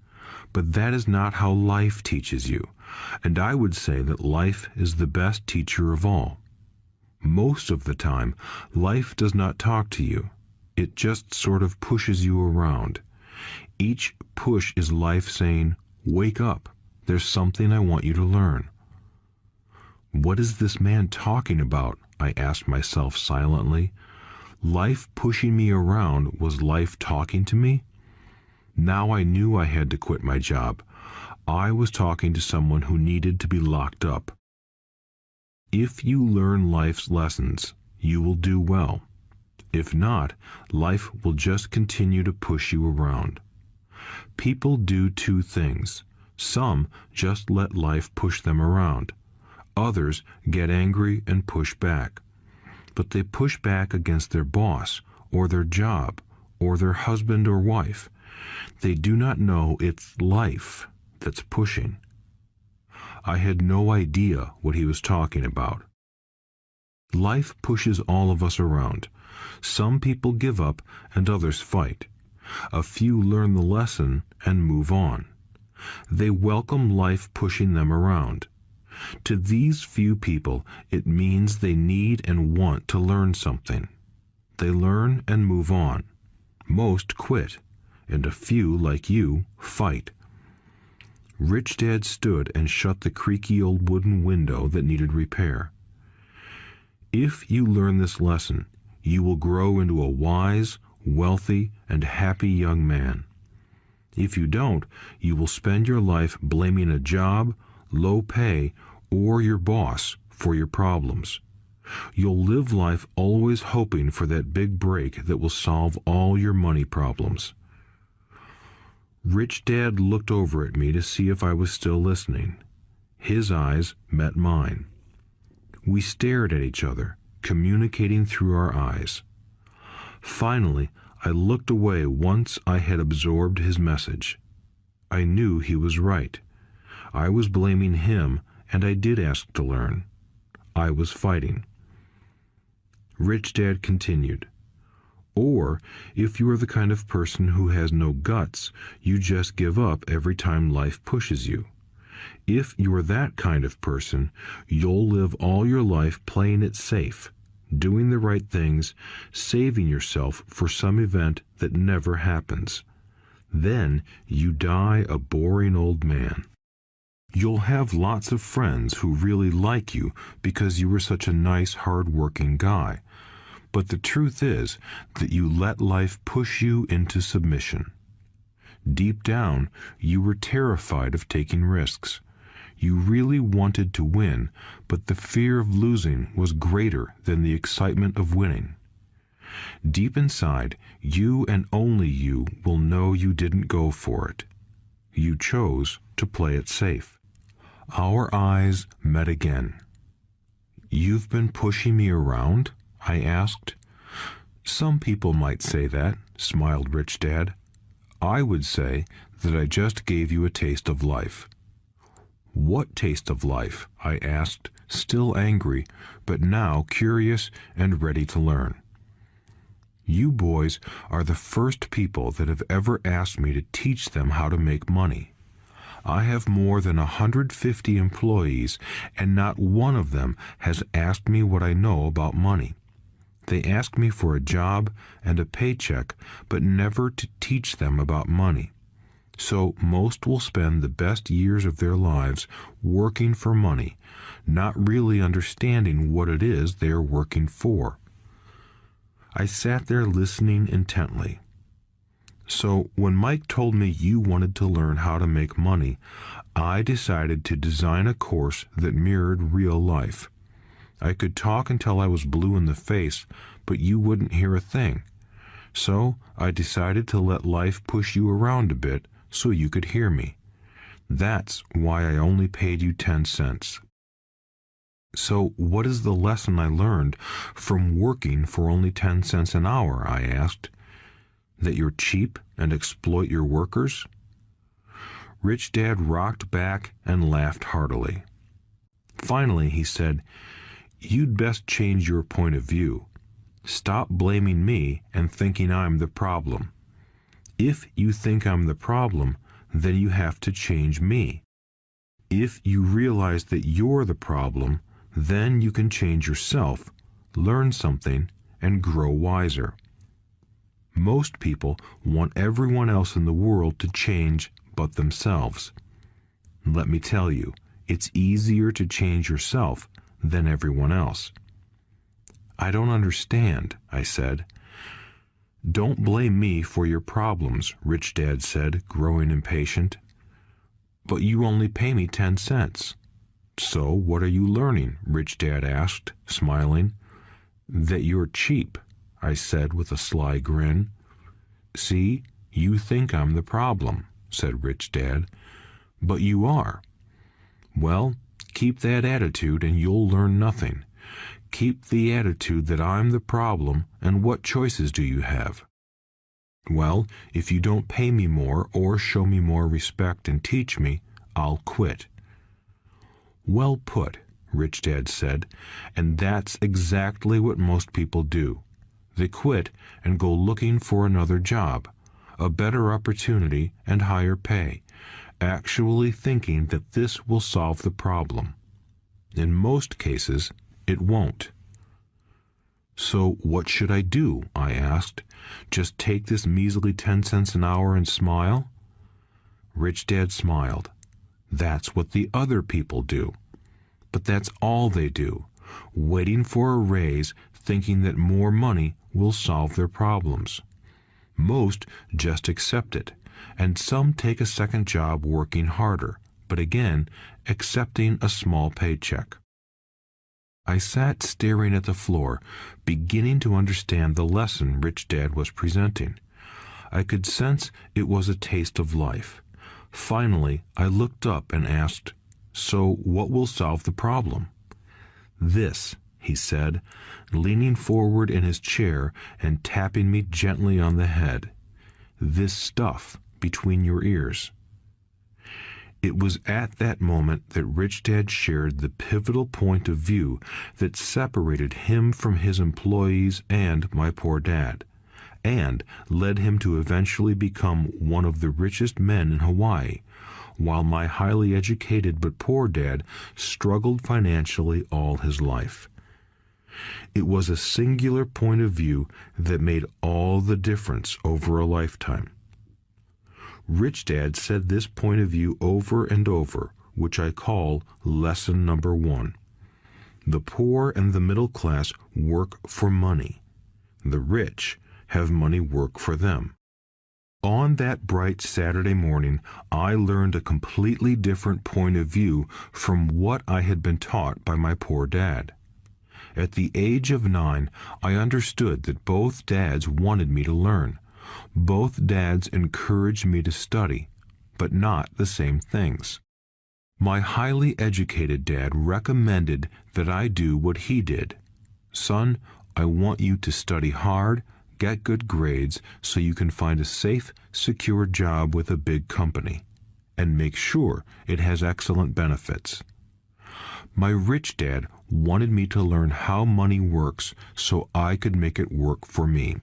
"But that is not how life teaches you, and I would say that life is the best teacher of all. Most of the time, life does not talk to you. It just sort of pushes you around. Each push is life saying, 'Wake up, there's something I want you to learn.'" "What is this man talking about?" I asked myself silently. Life pushing me around was life talking to me? Now I knew I had to quit my job. I was talking to someone who needed to be locked up. If you learn life's lessons, you will do well. If not, life will just continue to push you around. People do two things. Some just let life push them around. Others get angry and push back. But they push back against their boss, or their job, or their husband or wife. They do not know it's life that's pushing. I had no idea what he was talking about. Life pushes all of us around. Some people give up and others fight. A few learn the lesson and move on. They welcome life pushing them around. To these few people, it means they need and want to learn something. They learn and move on. Most quit, and a few, like you, fight. Rich Dad stood and shut the creaky old wooden window that needed repair. If you learn this lesson, you will grow into a wise, wealthy, and happy young man. If you don't, you will spend your life blaming a job, low pay, or your boss for your problems. You'll live life always hoping for that big break that will solve all your money problems. Rich Dad looked over at me to see if I was still listening. His eyes met mine. We stared at each other, communicating through our eyes. Finally, I looked away once I had absorbed his message. I knew he was right. I was blaming him, and I did ask to learn. I was fighting. Rich Dad continued, "Or, if you are the kind of person who has no guts, you just give up every time life pushes you. If you are that kind of person, you'll live all your life playing it safe, doing the right things, saving yourself for some event that never happens. Then you die a boring old man. You'll have lots of friends who really like you because you were such a nice, hard-working guy. But the truth is that you let life push you into submission. Deep down, you were terrified of taking risks. You really wanted to win, but the fear of losing was greater than the excitement of winning. Deep inside, you and only you will know you didn't go for it. You chose to play it safe." Our eyes met again. "You've been pushing me around?" I asked. "Some people might say that," smiled Rich Dad. "I would say that I just gave you a taste of life." "What taste of life?" I asked, still angry, but now curious and ready to learn. "You boys are the first people that have ever asked me to teach them how to make money. I have more than 150 employees, and not one of them has asked me what I know about money. They ask me for a job and a paycheck, but never to teach them about money. So most will spend the best years of their lives working for money, not really understanding what it is they are working for." I sat there listening intently. "So when Mike told me you wanted to learn how to make money, I decided to design a course that mirrored real life. I could talk until I was blue in the face, but you wouldn't hear a thing. So I decided to let life push you around a bit so you could hear me. That's why I only paid you 10 cents. "So what is the lesson I learned from working for only 10 cents an hour?" I asked. "That you're cheap and exploit your workers?" Rich Dad rocked back and laughed heartily. Finally, he said, "You'd best change your point of view. Stop blaming me and thinking I'm the problem. If you think I'm the problem, then you have to change me. If you realize that you're the problem, then you can change yourself, learn something, and grow wiser. Most people want everyone else in the world to change but themselves. Let me tell you, it's easier to change yourself than everyone else." "I don't understand," I said. "Don't blame me for your problems," Rich Dad said, growing impatient. "But you only pay me 10 cents. "So what are you learning?" Rich Dad asked, smiling. "That you're cheap," I said with a sly grin. "See, you think I'm the problem," said Rich Dad. "But you are. Well, keep that attitude and you'll learn nothing. Keep the attitude that I'm the problem, and what choices do you have?" "Well, if you don't pay me more or show me more respect and teach me, I'll quit." "Well put," Rich Dad said, and that's exactly what most people do. They quit and go looking for another job, a better opportunity and higher pay, actually thinking that this will solve the problem. In most cases, it won't. So what should I do? I asked. Just take this measly 10 cents an hour and smile? Rich Dad smiled. That's what the other people do. But that's all they do, waiting for a raise, thinking that more money will solve their problems. Most just accept it, and some take a second job working harder, but again, accepting a small paycheck. I sat staring at the floor, beginning to understand the lesson Rich Dad was presenting. I could sense it was a taste of life. Finally, I looked up and asked, "So what will solve the problem?" "This," he said, leaning forward in his chair and tapping me gently on the head. "This stuff between your ears." It was at that moment that Rich Dad shared the pivotal point of view that separated him from his employees and my poor dad, and led him to eventually become one of the richest men in Hawaii, while my highly educated but poor dad struggled financially all his life. It was a singular point of view that made all the difference over a lifetime. Rich Dad said this point of view over and over, which I call lesson number 1. The poor and the middle class work for money. The rich have money work for them. On that bright Saturday morning, I learned a completely different point of view from what I had been taught by my poor dad. At the age of 9, I understood that both dads wanted me to learn. Both dads encouraged me to study, but not the same things. My highly educated dad recommended that I do what he did. "Son, I want you to study hard, get good grades so you can find a safe, secure job with a big company, and make sure it has excellent benefits." My rich dad wanted me to learn how money works so I could make it work for me.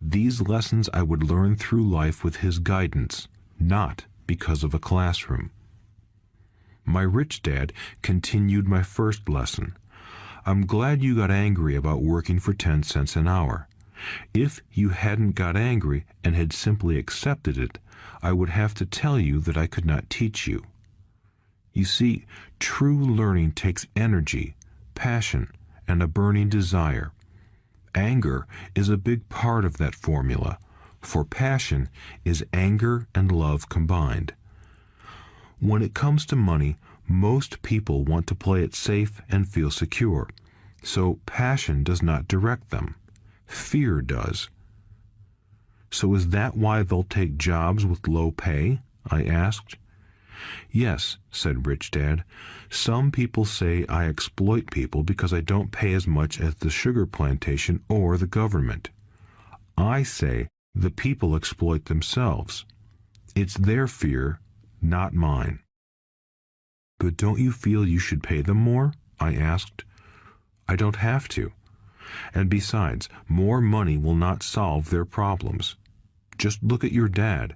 These lessons I would learn through life with his guidance, not because of a classroom. My rich dad continued my first lesson. "I'm glad you got angry about working for 10 cents an hour. If you hadn't got angry and had simply accepted it, I would have to tell you that I could not teach you. You see, true learning takes energy, passion, and a burning desire. Anger is a big part of that formula, for passion is anger and love combined. When it comes to money, most people want to play it safe and feel secure, so passion does not direct them. Fear does." "So is that why they'll take jobs with low pay?" I asked. "Yes," said Rich Dad. "Some people say I exploit people because I don't pay as much as the sugar plantation or the government. I say the people exploit themselves. It's their fear, not mine." "But don't you feel you should pay them more?" I asked. "I don't have to. And besides, more money will not solve their problems. Just look at your dad.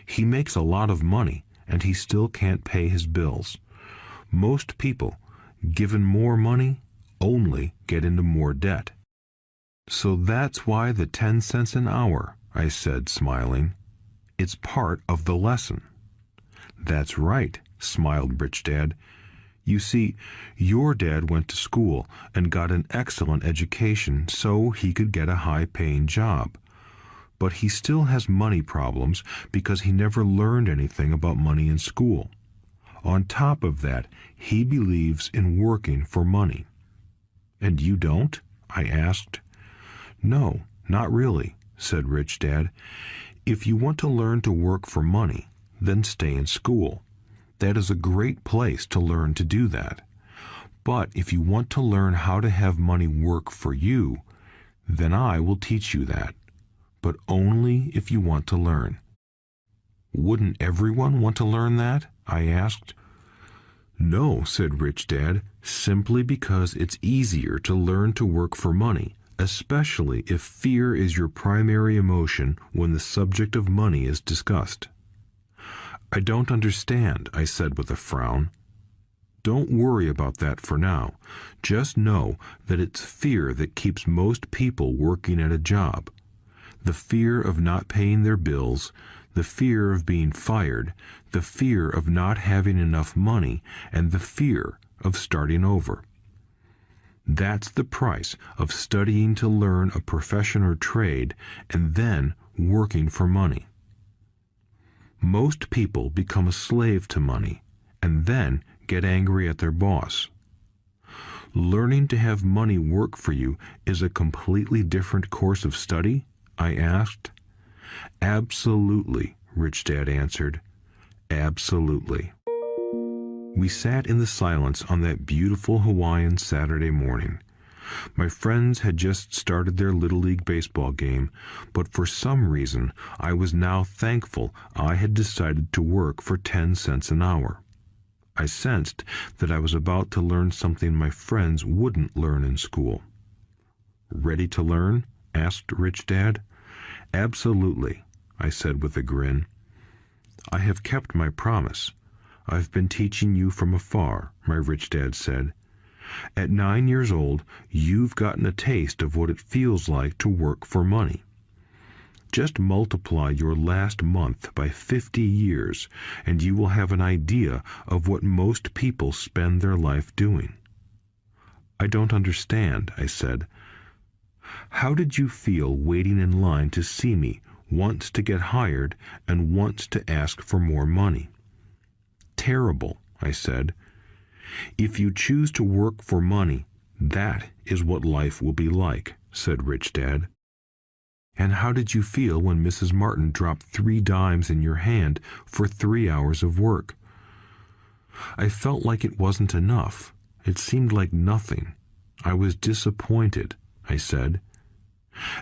He makes a lot of money, and he still can't pay his bills. Most people, given more money, only get into more debt." "So that's why the 10 cents an hour," I said, smiling. "It's part of the lesson." "That's right," smiled Rich Dad. "You see, your dad went to school and got an excellent education so he could get a high-paying job. But he still has money problems because he never learned anything about money in school. On top of that, he believes in working for money." "And you don't?" I asked. "No, not really," said Rich Dad. "If you want to learn to work for money, then stay in school. That is a great place to learn to do that. But if you want to learn how to have money work for you, then I will teach you that. But only if you want to learn." "Wouldn't everyone want to learn that?" I asked. No, said Rich Dad, simply because it's easier to learn to work for money, especially if fear is your primary emotion when the subject of money is discussed. I don't understand, I said with a frown. Don't worry about that for now. Just know that it's fear that keeps most people working at a job. The fear of not paying their bills, the fear of being fired, the fear of not having enough money, and the fear of starting over. That's the price of studying to learn a profession or trade and then working for money. Most people become a slave to money and then get angry at their boss. Learning to have money work for you is a completely different course of study? I asked. Absolutely, Rich Dad answered. Absolutely. We sat in the silence on that beautiful Hawaiian Saturday morning. My friends had just started their Little League baseball game, but for some reason I was now thankful I had decided to work for 10 cents an hour. I sensed that I was about to learn something my friends wouldn't learn in school. Ready to learn? Asked Rich Dad. Absolutely, I said with a grin. I have kept my promise. I've been teaching you from afar, my Rich Dad said. At 9 years old, you've gotten a taste of what it feels like to work for money. Just multiply your last month by 50 years, and you will have an idea of what most people spend their life doing. I don't understand, I said. How did you feel waiting in line to see me, once to get hired and once to ask for more money? Terrible, I said. If you choose to work for money, that is what life will be like, said Rich Dad. And how did you feel when Mrs. Martin dropped 3 dimes in your hand for 3 hours of work? I felt like it wasn't enough. It seemed like nothing. I was disappointed, I said.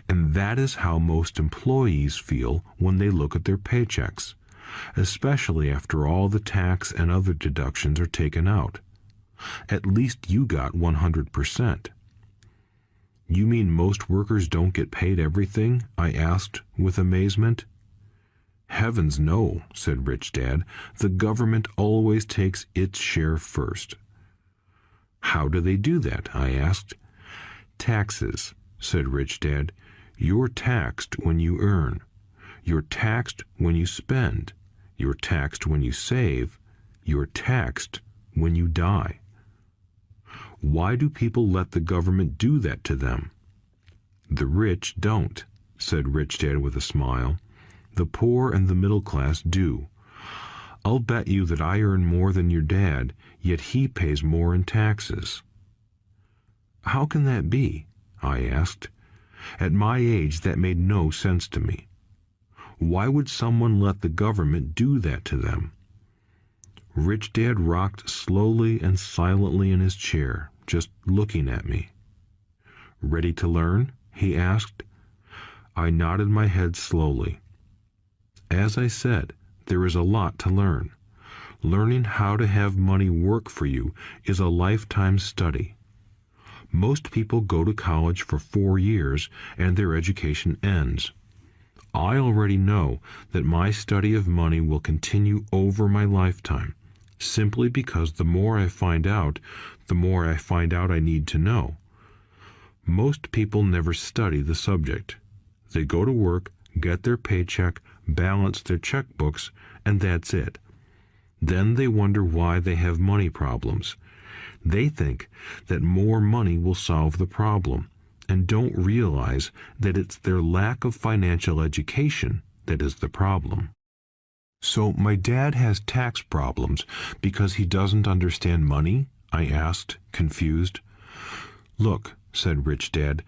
And that is how most employees feel when they look at their paychecks, especially after all the tax and other deductions are taken out. At least you got 100%. You mean most workers don't get paid everything? I asked with amazement. Heavens no, said Rich Dad. The government always takes its share first. How do they do that? I asked. Taxes, said Rich Dad. You're taxed when you earn. You're taxed when you spend. You're taxed when you save. You're taxed when you die. Why do people let the government do that to them? The rich don't, said Rich Dad with a smile. The poor and the middle class do. I'll bet you that I earn more than your dad, yet he pays more in taxes. How can that be? I asked. At my age, that made no sense to me. Why would someone let the government do that to them? Rich Dad rocked slowly and silently in his chair, just looking at me. Ready to learn? He asked. I nodded my head slowly. As I said, there is a lot to learn. Learning how to have money work for you is a lifetime study. Most people go to college for 4 years and their education ends. I already know that my study of money will continue over my lifetime, simply because the more I find out, the more I find out I need to know. Most people never study the subject. They go to work, get their paycheck, balance their checkbooks, and that's it. Then they wonder why they have money problems. They think that more money will solve the problem, and don't realize that it's their lack of financial education that is the problem. So my dad has tax problems because he doesn't understand money? I asked, confused. Look, said Rich Dad,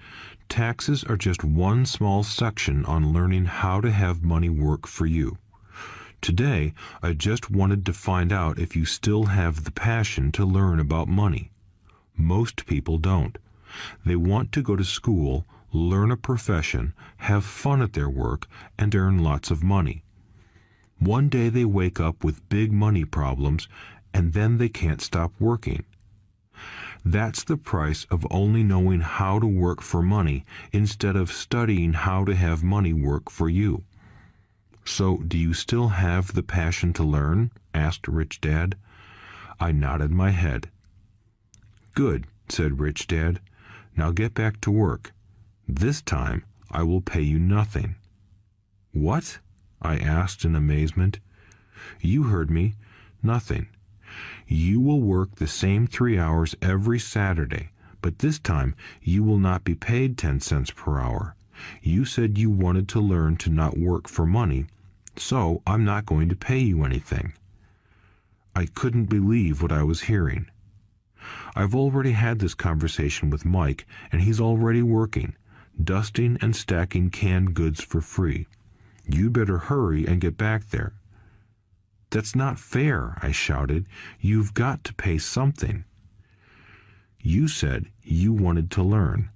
taxes are just one small section on learning how to have money work for you. Today, I just wanted to find out if you still have the passion to learn about money. Most people don't. They want to go to school, learn a profession, have fun at their work, and earn lots of money. One day they wake up with big money problems, and then they can't stop working. That's the price of only knowing how to work for money instead of studying how to have money work for you. So, do you still have the passion to learn? Asked Rich Dad. I nodded my head. Good, said Rich Dad. Now get back to work. This time I will pay you nothing. What? I asked in amazement. You heard me. Nothing. You will work the same 3 hours every Saturday, but this time you will not be paid 10 cents per hour. You said you wanted to learn to not work for money, so I'm not going to pay you anything. I couldn't believe what I was hearing. I've already had this conversation with Mike, and he's already working, dusting and stacking canned goods for free. You'd better hurry and get back there. That's not fair, I shouted. You've got to pay something. You said you wanted to learn.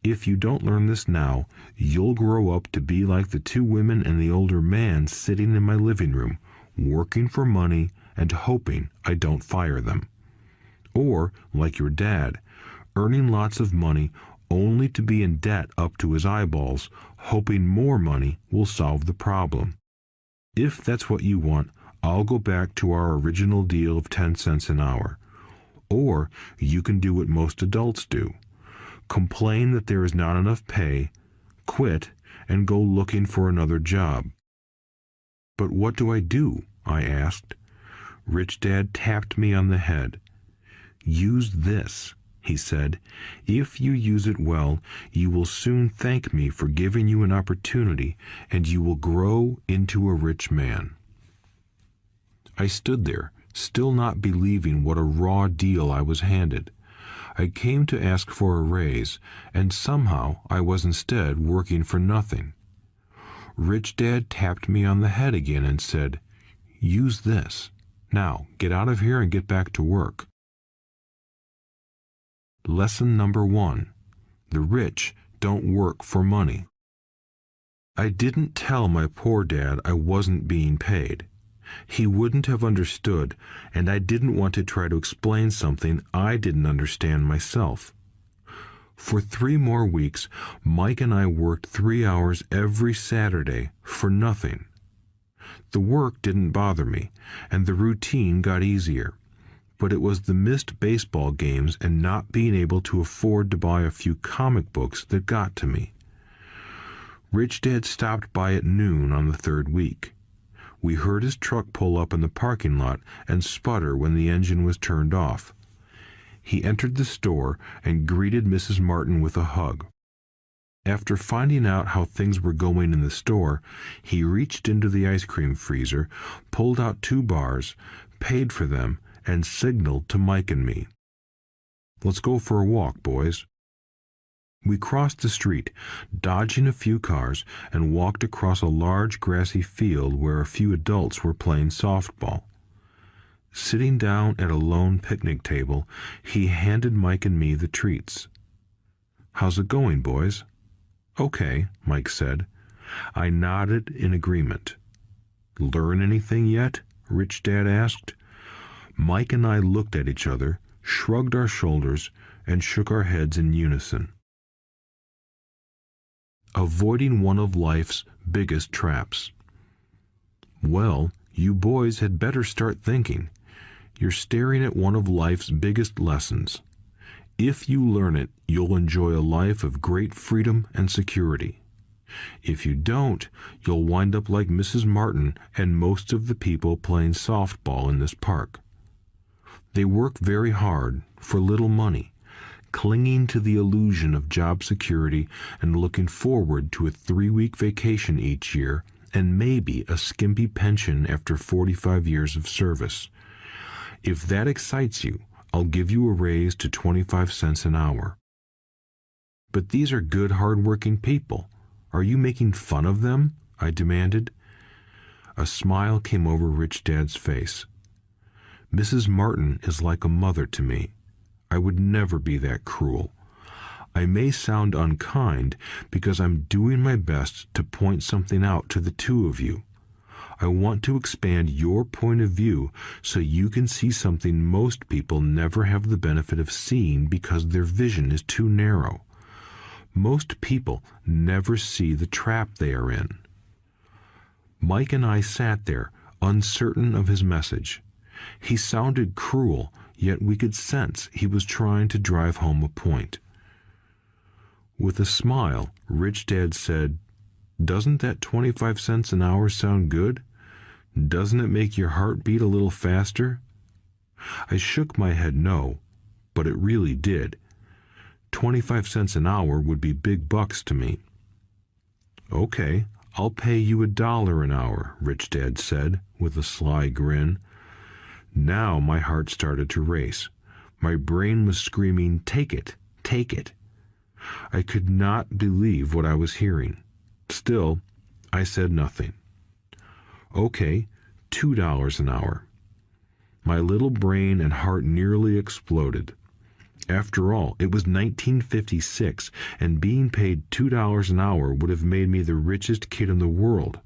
If you don't learn this now, you'll grow up to be like the 2 women and the older man sitting in my living room, working for money and hoping I don't fire them. Or, like your dad, earning lots of money only to be in debt up to his eyeballs, hoping more money will solve the problem. If that's what you want, I'll go back to our original deal of 10 cents an hour. Or you can do what most adults do. Complain that there is not enough pay, quit, and go looking for another job. But what do I do? I asked. Rich Dad tapped me on the head. Use this, he said. If you use it well, you will soon thank me for giving you an opportunity, and you will grow into a rich man. I stood there, still not believing what a raw deal I was handed. I came to ask for a raise, and somehow I was instead working for nothing. Rich Dad tapped me on the head again and said, Use this. Now, get out of here and get back to work. Lesson number 1. The rich don't work for money. I didn't tell my poor dad I wasn't being paid. He wouldn't have understood, and I didn't want to try to explain something I didn't understand myself. For 3 more weeks, Mike and I worked 3 hours every Saturday for nothing. The work didn't bother me, and the routine got easier. But it was the missed baseball games and not being able to afford to buy a few comic books that got to me. Rich Dad stopped by at noon on the 3rd week. We heard his truck pull up in the parking lot and sputter when the engine was turned off. He entered the store and greeted Mrs. Martin with a hug. After finding out how things were going in the store, he reached into the ice cream freezer, pulled out 2 bars, paid for them, and signaled to Mike and me. Let's go for a walk, boys. We crossed the street, dodging a few cars, and walked across a large grassy field where a few adults were playing softball. Sitting down at a lone picnic table, he handed Mike and me the treats. How's it going, boys? Okay, Mike said. I nodded in agreement. Learn anything yet? Rich Dad asked. Mike and I looked at each other, shrugged our shoulders, and shook our heads in unison. Avoiding one of life's biggest traps. Well, you boys had better start thinking. You're staring at one of life's biggest lessons. If you learn it, you'll enjoy a life of great freedom and security. If you don't, you'll wind up like Mrs. Martin and most of the people playing softball in this park. They work very hard for little money, clinging to the illusion of job security and looking forward to a 3-week vacation each year and maybe a skimpy pension after 45 years of service. If that excites you, I'll give you a raise to 25 cents an hour. But these are good, hard-working people. Are you making fun of them? I demanded. A smile came over Rich Dad's face. Mrs. Martin is like a mother to me. I would never be that cruel. I may sound unkind because I'm doing my best to point something out to the 2 of you. I want to expand your point of view so you can see something most people never have the benefit of seeing because their vision is too narrow. Most people never see the trap they are in. Mike and I sat there, uncertain of his message. He sounded cruel, yet we could sense he was trying to drive home a point. With a smile, Rich Dad said, "Doesn't that 25 cents an hour sound good? Doesn't it make your heart beat a little faster?" I shook my head no, but it really did. 25 cents an hour would be big bucks to me. "Okay, I'll pay you $1 an hour," Rich Dad said, with a sly grin. Now my heart started to race. My brain was screaming, "Take it! Take it!" I could not believe what I was hearing. Still, I said nothing. "Okay, $2 an hour." My little brain and heart nearly exploded. After all, it was 1956, and being paid $2 an hour would have made me the richest kid in the world.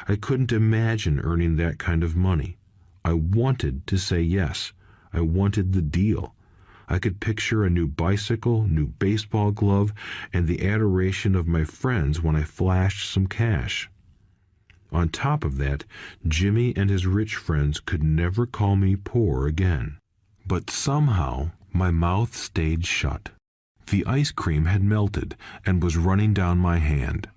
I couldn't imagine earning that kind of money. I wanted to say yes. I wanted the deal. I could picture a new bicycle, new baseball glove, and the adoration of my friends when I flashed some cash. On top of that, Jimmy and his rich friends could never call me poor again. But somehow, my mouth stayed shut. The ice cream had melted and was running down my hand.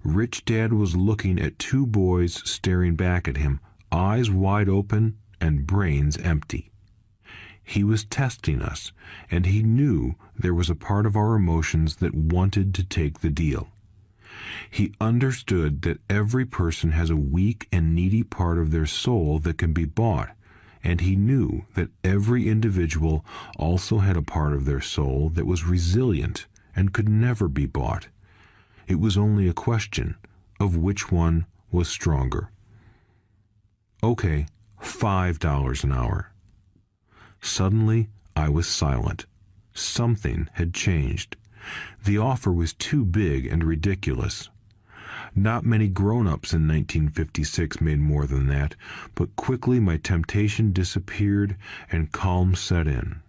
Rich Dad was looking at two boys staring back at him, eyes wide open and brains empty. He was testing us, and he knew there was a part of our emotions that wanted to take the deal. He understood that every person has a weak and needy part of their soul that can be bought, and he knew that every individual also had a part of their soul that was resilient and could never be bought. It was only a question of which one was stronger. "Okay, $5 an hour." Suddenly, I was silent. Something had changed. The offer was too big and ridiculous. Not many grown-ups in 1956 made more than that, but quickly my temptation disappeared and calm set in.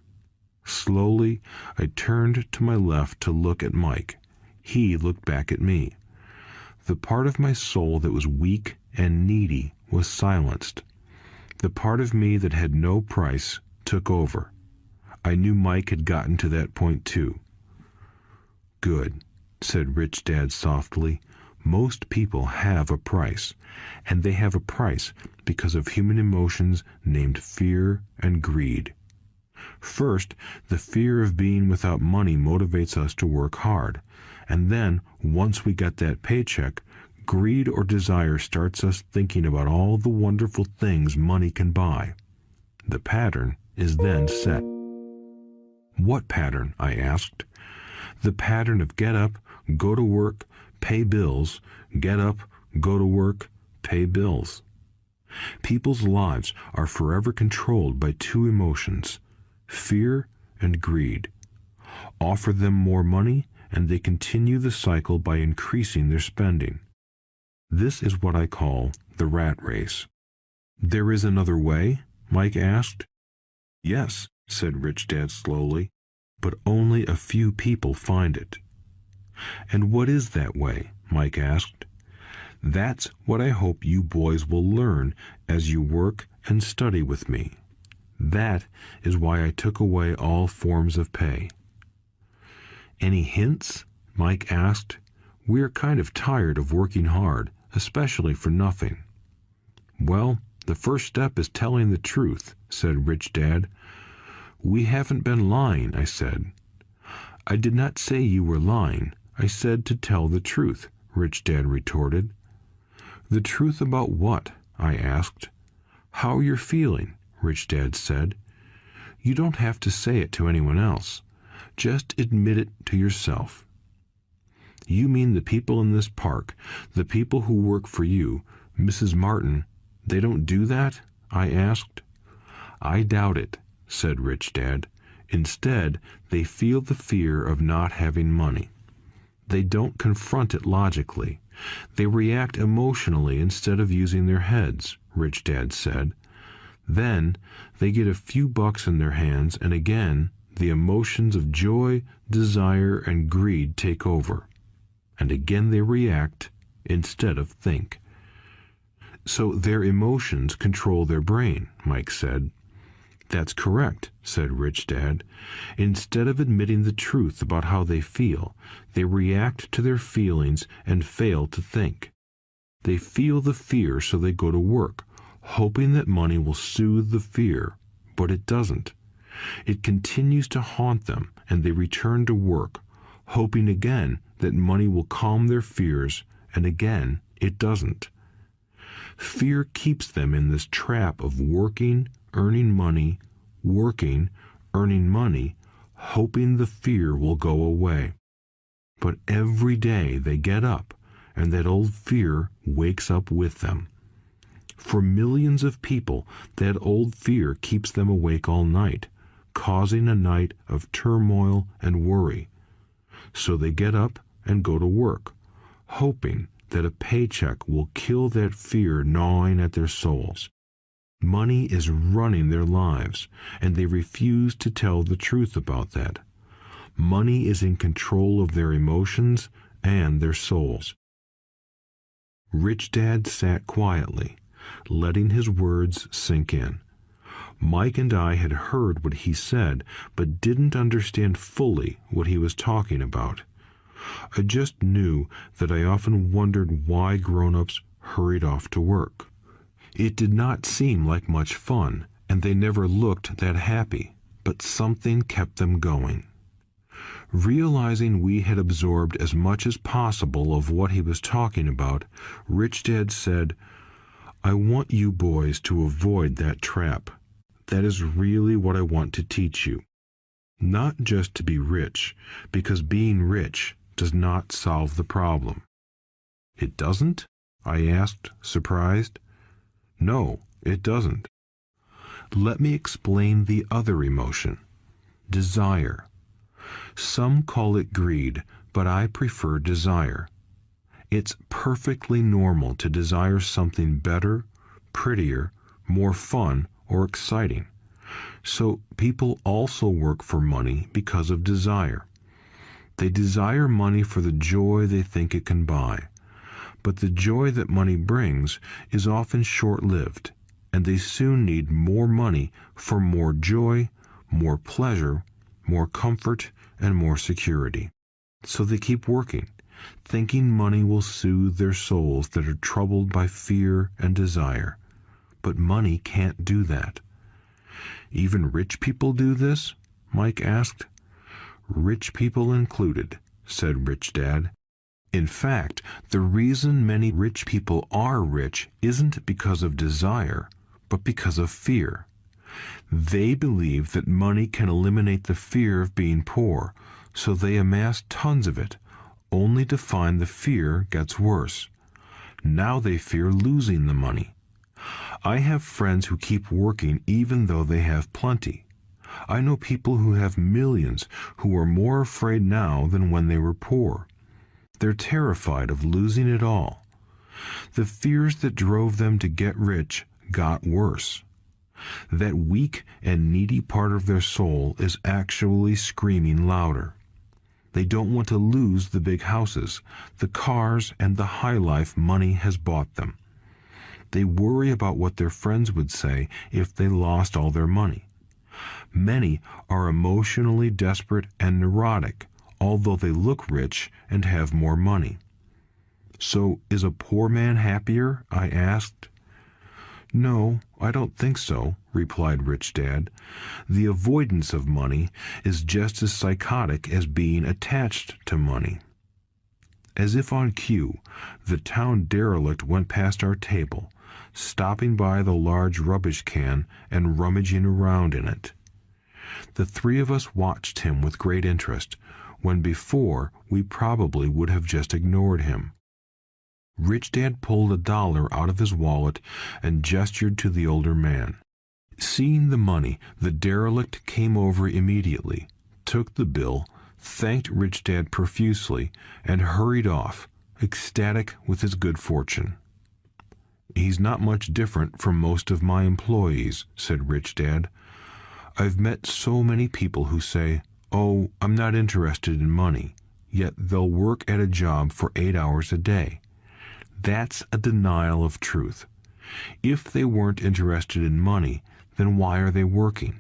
Slowly, I turned to my left to look at Mike. He looked back at me. The part of my soul that was weak and needy was silenced. The part of me that had no price took over. I knew Mike had gotten to that point too. "Good," said Rich Dad softly. "Most people have a price, and they have a price because of human emotions named fear and greed. First, the fear of being without money motivates us to work hard, and then, once we get that paycheck, greed or desire starts us thinking about all the wonderful things money can buy. The pattern is then set." "What pattern?" I asked. "The pattern of get up, go to work, pay bills, get up, go to work, pay bills." People's lives are forever controlled by two emotions, fear and greed. Offer them more money, and they continue the cycle by increasing their spending. This is what I call the rat race. "There is another way?" Mike asked. "Yes," said Rich Dad slowly, "but only a few people find it." "And what is that way?" Mike asked. "That's what I hope you boys will learn as you work and study with me. That is why I took away all forms of pay." "Any hints?" Mike asked. "We're kind of tired of working hard, especially for nothing." "Well, the first step is telling the truth," said Rich Dad. "We haven't been lying," I said. "I did not say you were lying. I said to tell the truth," Rich Dad retorted. "The truth about what?" I asked. "How you're feeling," Rich Dad said. "You don't have to say it to anyone else. Just admit it to yourself." "You mean the people in this park, the people who work for you, Mrs. Martin, they don't do that?" I asked. "I doubt it," said Rich Dad. "Instead, they feel the fear of not having money. They don't confront it logically. They react emotionally instead of using their heads, Rich Dad said. Then they get a few bucks in their hands, and again the emotions of joy, desire, and greed take over. And again they react instead of think. So their emotions control their brain, Mike said. That's correct, said Rich Dad. Instead of admitting the truth about how they feel, they react to their feelings and fail to think. They feel the fear, so they go to work, hoping that money will soothe the fear, but it doesn't. It continues to haunt them, and they return to work, hoping again that money will calm their fears, and again it doesn't. Fear keeps them in this trap of working, earning money, hoping the fear will go away. But every day they get up, and that old fear wakes up with them. For millions of people, that old fear keeps them awake all night, causing a night of turmoil and worry. So they get up and go to work, hoping that a paycheck will kill that fear gnawing at their souls. Money is running their lives, and they refuse to tell the truth about that. Money is in control of their emotions and their souls. Rich Dad sat quietly, letting his words sink in. Mike and I had heard what he said, but didn't understand fully what he was talking about. I just knew that I often wondered why grown-ups hurried off to work. It did not seem like much fun, and they never looked that happy, but something kept them going. Realizing we had absorbed as much as possible of what he was talking about, Rich Dad said, "I want you boys to avoid that trap. That is really what I want to teach you. Not just to be rich, because being rich does not solve the problem." "It doesn't?" I asked, surprised. "No, it doesn't. Let me explain the other emotion, desire. Some call it greed, but I prefer desire. It's perfectly normal to desire something better, prettier, more fun, or exciting. So people also work for money because of desire. They desire money for the joy they think it can buy. But the joy that money brings is often short-lived, and they soon need more money for more joy, more pleasure, more comfort, and more security. So they keep working, thinking money will soothe their souls that are troubled by fear and desire. But money can't do that. "Even rich people do this?" Mike asked. "Rich people included," said Rich Dad. "In fact, the reason many rich people are rich isn't because of desire, but because of fear. They believe that money can eliminate the fear of being poor, so they amass tons of it, only to find the fear gets worse. Now they fear losing the money. I have friends who keep working even though they have plenty. I know people who have millions who are more afraid now than when they were poor. They're terrified of losing it all. The fears that drove them to get rich got worse. That weak and needy part of their soul is actually screaming louder. They don't want to lose the big houses, the cars, and the high life money has bought them. They worry about what their friends would say if they lost all their money. Many are emotionally desperate and neurotic, although they look rich and have more money." "So is a poor man happier?" I asked. "No, I don't think so," replied Rich Dad. "The avoidance of money is just as psychotic as being attached to money." As if on cue, the town derelict went past our table, stopping by the large rubbish can and rummaging around in it. The three of us watched him with great interest, when before we probably would have just ignored him. Rich Dad pulled $1 out of his wallet and gestured to the older man. Seeing the money, the derelict came over immediately, took the bill, thanked Rich Dad profusely, and hurried off, ecstatic with his good fortune. "He's not much different from most of my employees," said Rich Dad. "I've met so many people who say, 'Oh, I'm not interested in money,' yet they'll work at a job for 8 hours a day. That's a denial of truth. If they weren't interested in money, then why are they working?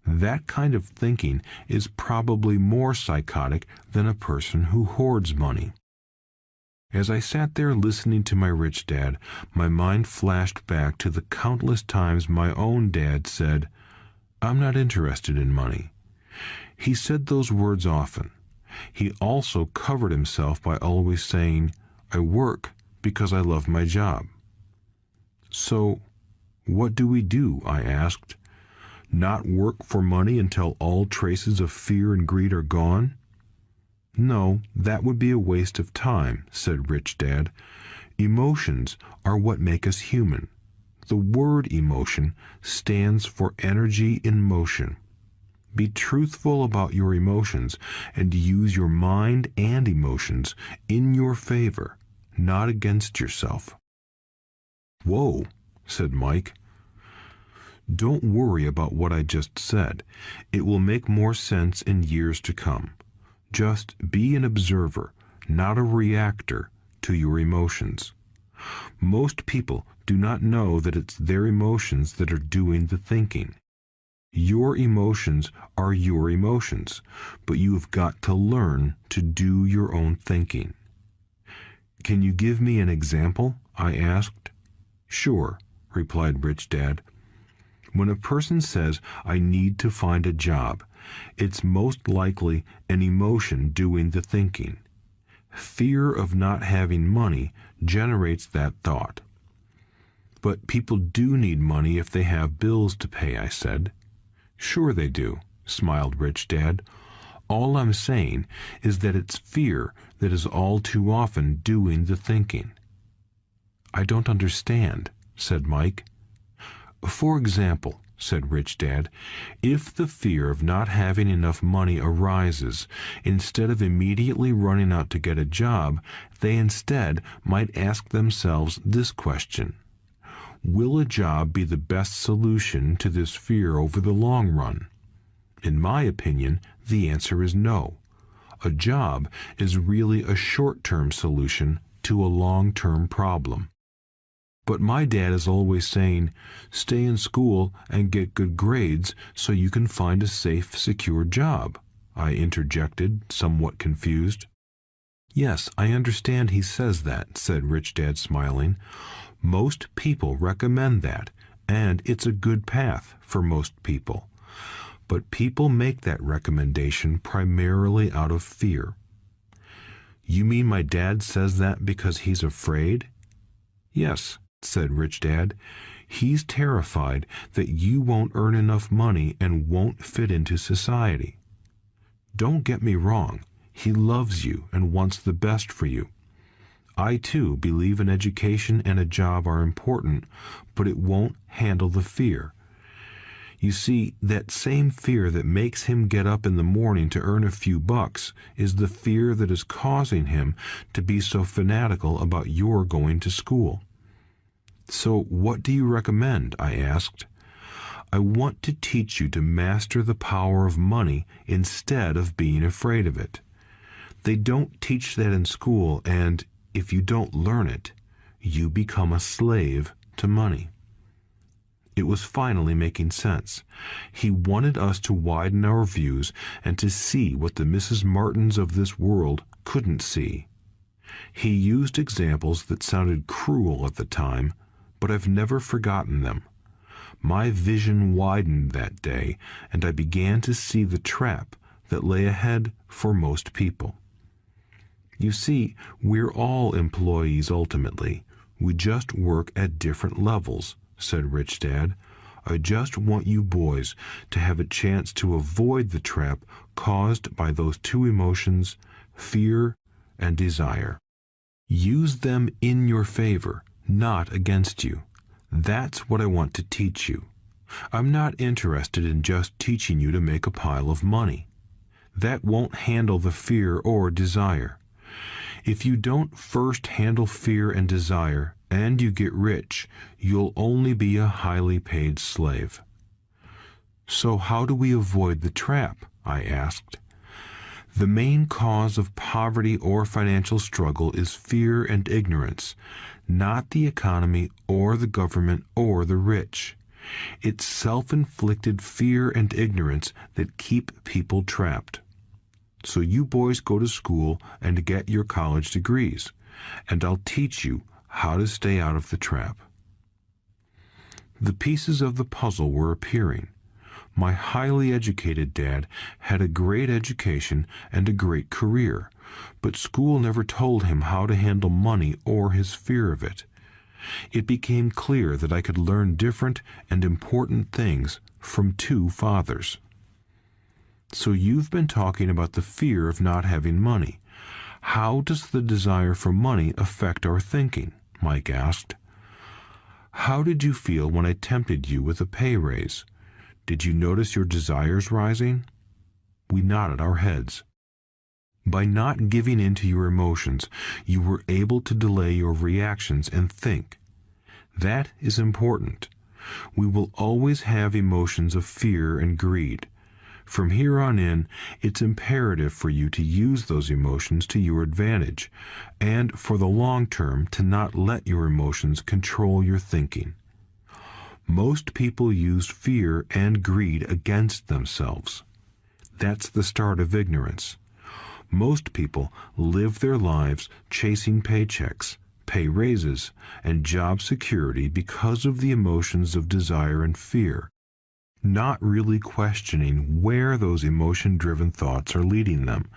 That kind of thinking is probably more psychotic than a person who hoards money." As I sat there listening to my rich dad, my mind flashed back to the countless times my own dad said, "I'm not interested in money." He said those words often. He also covered himself by always saying, "I work because I love my job." "So, what do we do?" I asked. "Not work for money until all traces of fear and greed are gone?" "No, that would be a waste of time," said Rich Dad. "Emotions are what make us human. The word emotion stands for energy in motion. Be truthful about your emotions and use your mind and emotions in your favor, not against yourself." "Whoa," said Mike. "Don't worry about what I just said. It will make more sense in years to come. Just be an observer, not a reactor, to your emotions. Most people do not know that it's their emotions that are doing the thinking. Your emotions are your emotions, but you have got to learn to do your own thinking." "Can you give me an example?" I asked. "Sure," replied Rich Dad. "When a person says, 'I need to find a job,' it's most likely an emotion doing the thinking. Fear of not having money generates that thought." "But people do need money if they have bills to pay," I said. "Sure they do," smiled Rich Dad. "All I'm saying is that it's fear that is all too often doing the thinking." "I don't understand," said Mike. "For example," said Rich Dad, "if the fear of not having enough money arises, instead of immediately running out to get a job, they instead might ask themselves this question: will a job be the best solution to this fear over the long run? In my opinion, the answer is no. A job is really a short-term solution to a long-term problem." "But my dad is always saying, 'Stay in school and get good grades so you can find a safe, secure job,'" I interjected, somewhat confused. "Yes, I understand he says that," said Rich Dad, smiling. "Most people recommend that, and it's a good path for most people. But people make that recommendation primarily out of fear." "You mean my dad says that because he's afraid?" "Yes," said Rich Dad. "He's terrified that you won't earn enough money and won't fit into society. Don't get me wrong. He loves you and wants the best for you. I, too, believe an education and a job are important, but it won't handle the fear. You see, that same fear that makes him get up in the morning to earn a few bucks is the fear that is causing him to be so fanatical about your going to school." "So what do you recommend?" I asked. "I want to teach you to master the power of money instead of being afraid of it. They don't teach that in school, and if you don't learn it, you become a slave to money." It was finally making sense. He wanted us to widen our views and to see what the Mrs. Martins of this world couldn't see. He used examples that sounded cruel at the time, but I've never forgotten them. My vision widened that day, and I began to see the trap that lay ahead for most people. "You see, we're all employees ultimately. We just work at different levels," said Rich Dad. "I just want you boys to have a chance to avoid the trap caused by those two emotions, fear and desire. Use them in your favor, not against you. That's what I want to teach you. I'm not interested in just teaching you to make a pile of money. That won't handle the fear or desire. If you don't first handle fear and desire, and you get rich, you'll only be a highly paid slave. So how do we avoid the trap? I asked. The main cause of poverty or financial struggle is fear and ignorance, not the economy or the government or the rich. It's self-inflicted fear and ignorance that keep people trapped. So you boys go to school and get your college degrees, and I'll teach you how to stay out of the trap. The pieces of the puzzle were appearing. My highly educated dad had a great education and a great career, but school never told him how to handle money or his fear of it. It became clear that I could learn different and important things from two fathers. So you've been talking about the fear of not having money. How does the desire for money affect our thinking? Mike asked. How did you feel when I tempted you with a pay raise? Did you notice your desires rising? We nodded our heads. By not giving in to your emotions, you were able to delay your reactions and think. That is important. We will always have emotions of fear and greed. From here on in, it's imperative for you to use those emotions to your advantage, and for the long term to not let your emotions control your thinking. Most people use fear and greed against themselves. That's the start of ignorance. Most people live their lives chasing paychecks, pay raises, and job security because of the emotions of desire and fear, not really questioning where those emotion-driven thoughts are leading them.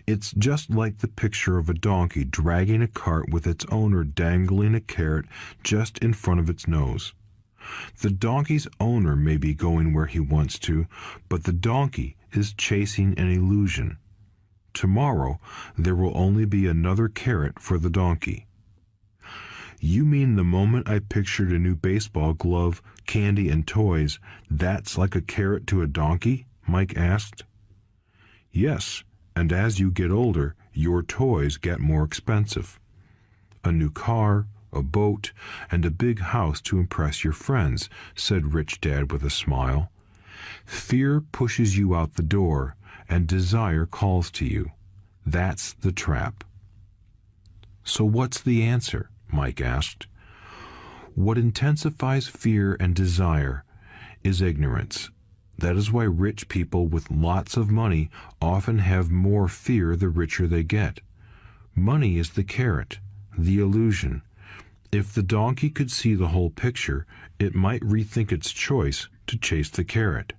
It's just like the picture of a donkey dragging a cart with its owner dangling a carrot just in front of its nose. The donkey's owner may be going where he wants to, but the donkey is chasing an illusion. Tomorrow, there will only be another carrot for the donkey. You mean the moment I pictured a new baseball glove, candy, and toys, that's like a carrot to a donkey? Mike asked. Yes, and as you get older, your toys get more expensive. A new car, a boat, and a big house to impress your friends, said Rich Dad with a smile. Fear pushes you out the door, and desire calls to you. That's the trap. So what's the answer? Mike asked. What intensifies fear and desire is ignorance. That is why rich people with lots of money often have more fear the richer they get. Money is the carrot, the illusion. If the donkey could see the whole picture, it might rethink its choice to chase the carrot.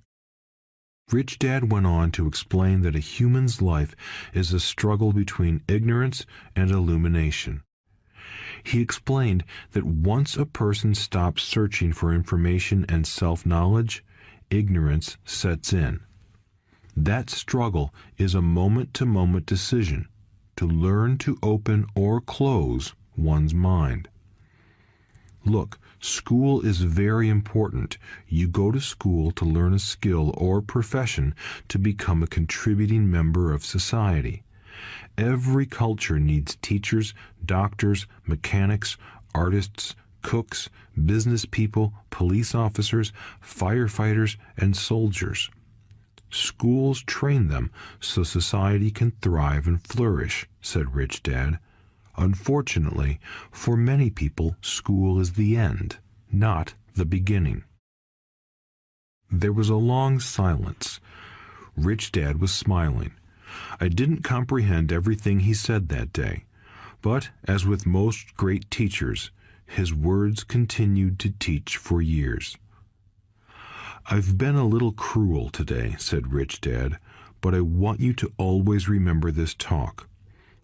Rich Dad went on to explain that a human's life is a struggle between ignorance and illumination. He explained that once a person stops searching for information and self-knowledge, ignorance sets in. That struggle is a moment-to-moment decision to learn to open or close one's mind. Look, school is very important. You go to school to learn a skill or profession to become a contributing member of society. Every culture needs teachers, doctors, mechanics, artists, cooks, business people, police officers, firefighters, and soldiers. Schools train them so society can thrive and flourish, said Rich Dad. Unfortunately, for many people, school is the end, not the beginning. There was a long silence. Rich Dad was smiling. I didn't comprehend everything he said that day, but, as with most great teachers, his words continued to teach for years. I've been a little cruel today, said Rich Dad, but I want you to always remember this talk.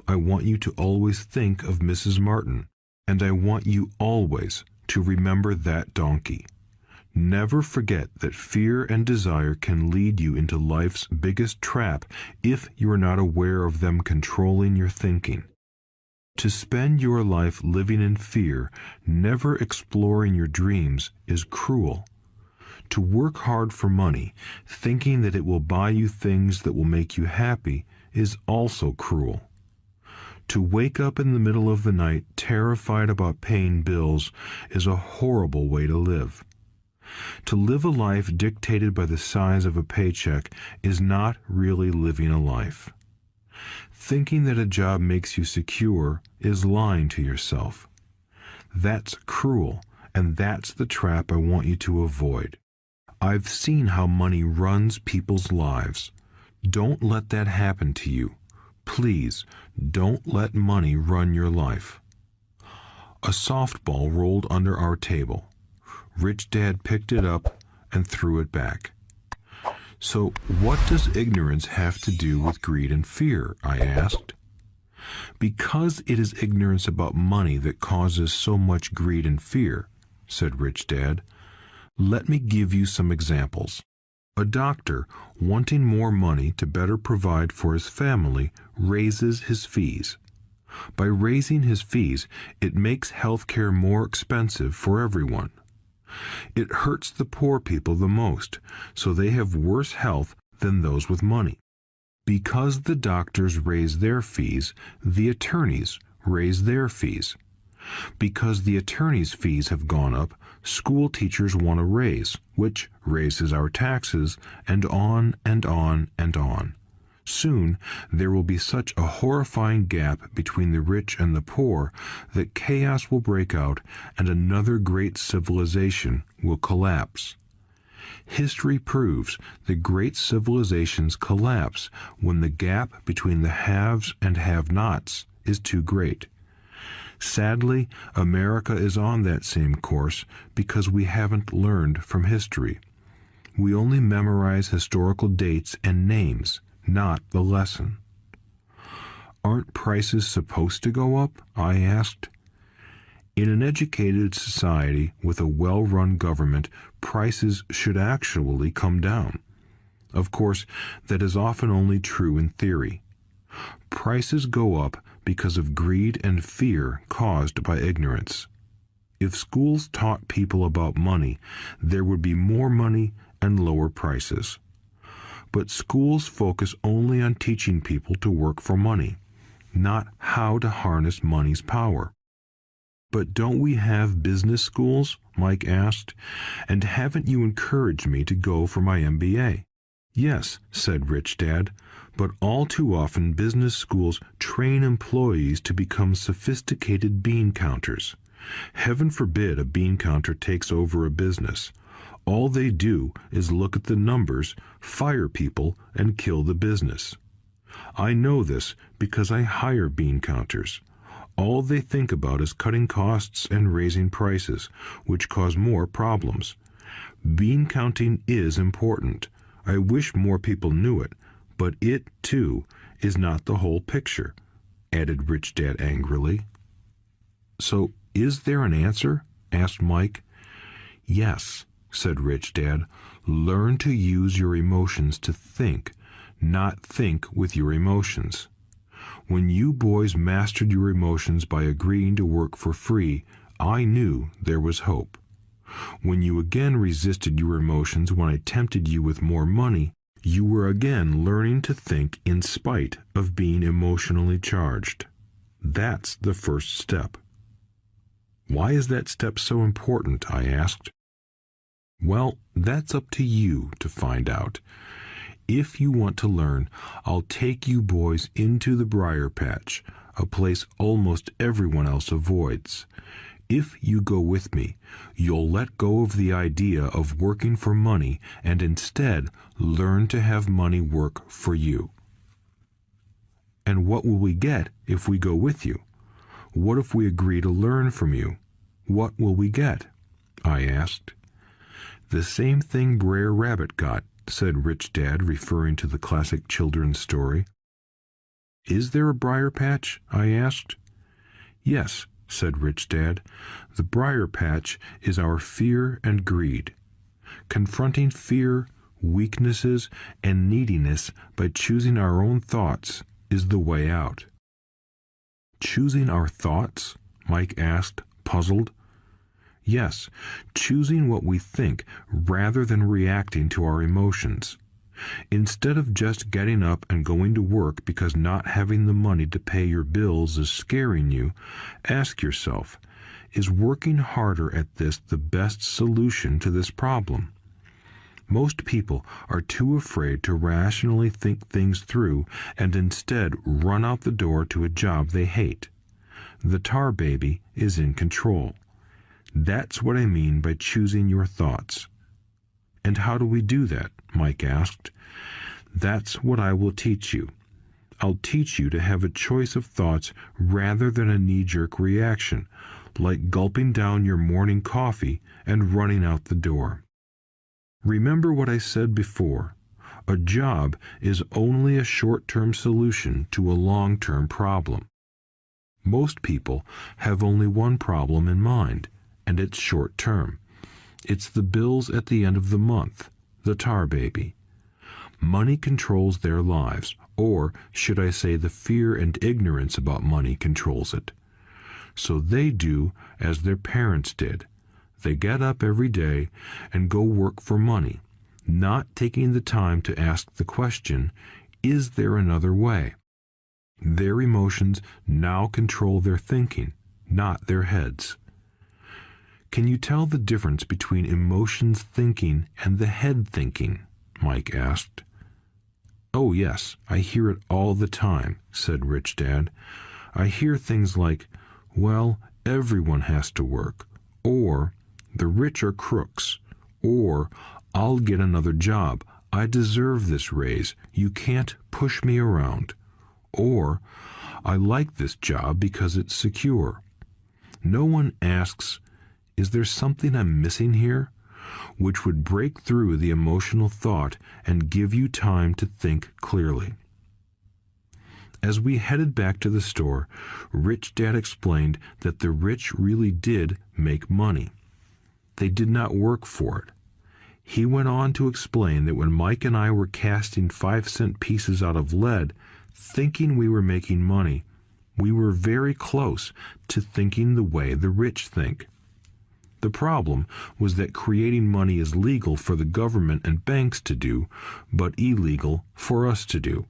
I want you to always think of Mrs. Martin, and I want you always to remember that donkey. Never forget that fear and desire can lead you into life's biggest trap if you are not aware of them controlling your thinking. To spend your life living in fear, never exploring your dreams, is cruel. To work hard for money, thinking that it will buy you things that will make you happy, is also cruel. To wake up in the middle of the night terrified about paying bills is a horrible way to live. To live a life dictated by the size of a paycheck is not really living a life. Thinking that a job makes you secure is lying to yourself. That's cruel, and that's the trap I want you to avoid. I've seen how money runs people's lives. Don't let that happen to you. Please, don't let money run your life. A softball rolled under our table. Rich Dad picked it up and threw it back. So what does ignorance have to do with greed and fear? I asked. Because it is ignorance about money that causes so much greed and fear, said Rich Dad. Let me give you some examples. A doctor, wanting more money to better provide for his family, raises his fees. By raising his fees, it makes healthcare more expensive for everyone. It hurts the poor people the most, so they have worse health than those with money. Because the doctors raise their fees, the attorneys raise their fees. Because the attorneys' fees have gone up, school teachers want a raise, which raises our taxes, and on and on and on. Soon, there will be such a horrifying gap between the rich and the poor that chaos will break out and another great civilization will collapse. History proves that great civilizations collapse when the gap between the haves and have-nots is too great. Sadly, America is on that same course because we haven't learned from history. We only memorize historical dates and names, not the lesson. Aren't prices supposed to go up? I asked. In an educated society with a well-run government, prices should actually come down. Of course, that is often only true in theory. Prices go up because of greed and fear caused by ignorance. If schools taught people about money, there would be more money and lower prices. But schools focus only on teaching people to work for money, not how to harness money's power. But don't we have business schools? Mike asked. And haven't you encouraged me to go for my MBA? Yes, said Rich Dad, but all too often business schools train employees to become sophisticated bean counters. Heaven forbid a bean counter takes over a business. All they do is look at the numbers, fire people, and kill the business. I know this because I hire bean counters. All they think about is cutting costs and raising prices, which cause more problems. Bean counting is important. I wish more people knew it, but it, too, is not the whole picture, added Rich Dad angrily. So, is there an answer? Asked Mike. Yes, said Rich Dad. Learn to use your emotions to think, not think with your emotions. When you boys mastered your emotions by agreeing to work for free, I knew there was hope. When you again resisted your emotions when I tempted you with more money, you were again learning to think in spite of being emotionally charged. That's the first step. Why is that step so important? I asked. Well, that's up to you to find out. If you want to learn, I'll take you boys into the briar patch, a place almost everyone else avoids. If you go with me, you'll let go of the idea of working for money and instead learn to have money work for you. And what will we get if we go with you? What if we agree to learn from you? What will we get? I asked. The same thing Brer Rabbit got, said Rich Dad, referring to the classic children's story. Is there a briar patch? I asked. Yes, said Rich Dad. The briar patch is our fear and greed. Confronting fear, weaknesses, and neediness by choosing our own thoughts is the way out. Choosing our thoughts? Mike asked, puzzled. Yes, choosing what we think rather than reacting to our emotions. Instead of just getting up and going to work because not having the money to pay your bills is scaring you, ask yourself, is working harder at this the best solution to this problem? Most people are too afraid to rationally think things through and instead run out the door to a job they hate. The tar baby is in control. That's what I mean by choosing your thoughts. And how do we do that? Mike asked. That's what I will teach you. I'll teach you to have a choice of thoughts rather than a knee-jerk reaction, like gulping down your morning coffee and running out the door. Remember what I said before. A job is only a short-term solution to a long-term problem. Most people have only one problem in mind, and it's short-term. It's the bills at the end of the month, the tar baby. Money controls their lives, or should I say the fear and ignorance about money controls it. So they do as their parents did. They get up every day and go work for money, not taking the time to ask the question, is there another way? Their emotions now control their thinking, not their heads. Can you tell the difference between emotions thinking and the head thinking? Mike asked. Oh yes, I hear it all the time, said Rich Dad. I hear things like, well, everyone has to work, or the rich are crooks, or I'll get another job, I deserve this raise, you can't push me around, or I like this job because it's secure. No one asks, is there something I'm missing here? Which would break through the emotional thought and give you time to think clearly. As we headed back to the store, Rich Dad explained that the rich really did make money. They did not work for it. He went on to explain that when Mike and I were casting 5-cent pieces out of lead, thinking we were making money, we were very close to thinking the way the rich think. The problem was that creating money is legal for the government and banks to do, but illegal for us to do.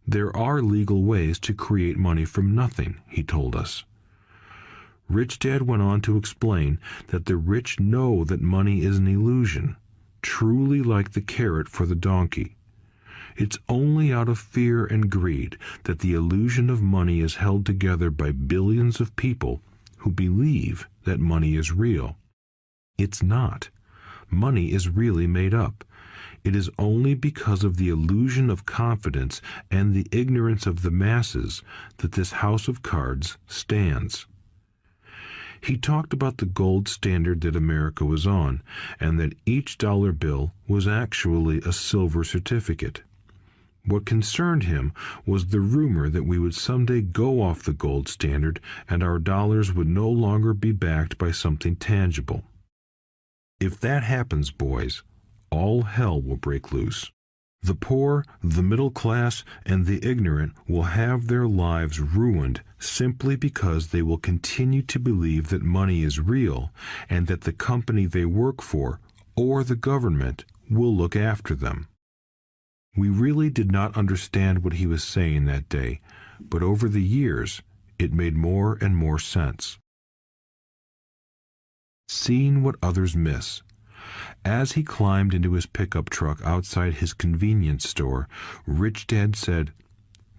There are legal ways to create money from nothing, he told us. Rich Dad went on to explain that the rich know that money is an illusion, truly like the carrot for the donkey. It's only out of fear and greed that the illusion of money is held together by billions of people who believe that money is real. It's not. Money is really made up. It is only because of the illusion of confidence and the ignorance of the masses that this house of cards stands. He talked about the gold standard that America was on, and that each dollar bill was actually a silver certificate. What concerned him was the rumor that we would someday go off the gold standard and our dollars would no longer be backed by something tangible. If that happens, boys, all hell will break loose. The poor, the middle class, and the ignorant will have their lives ruined simply because they will continue to believe that money is real and that the company they work for, or the government, will look after them. We really did not understand what he was saying that day, but over the years, it made more and more sense. Seeing what others miss. As he climbed into his pickup truck outside his convenience store, Rich Dad said,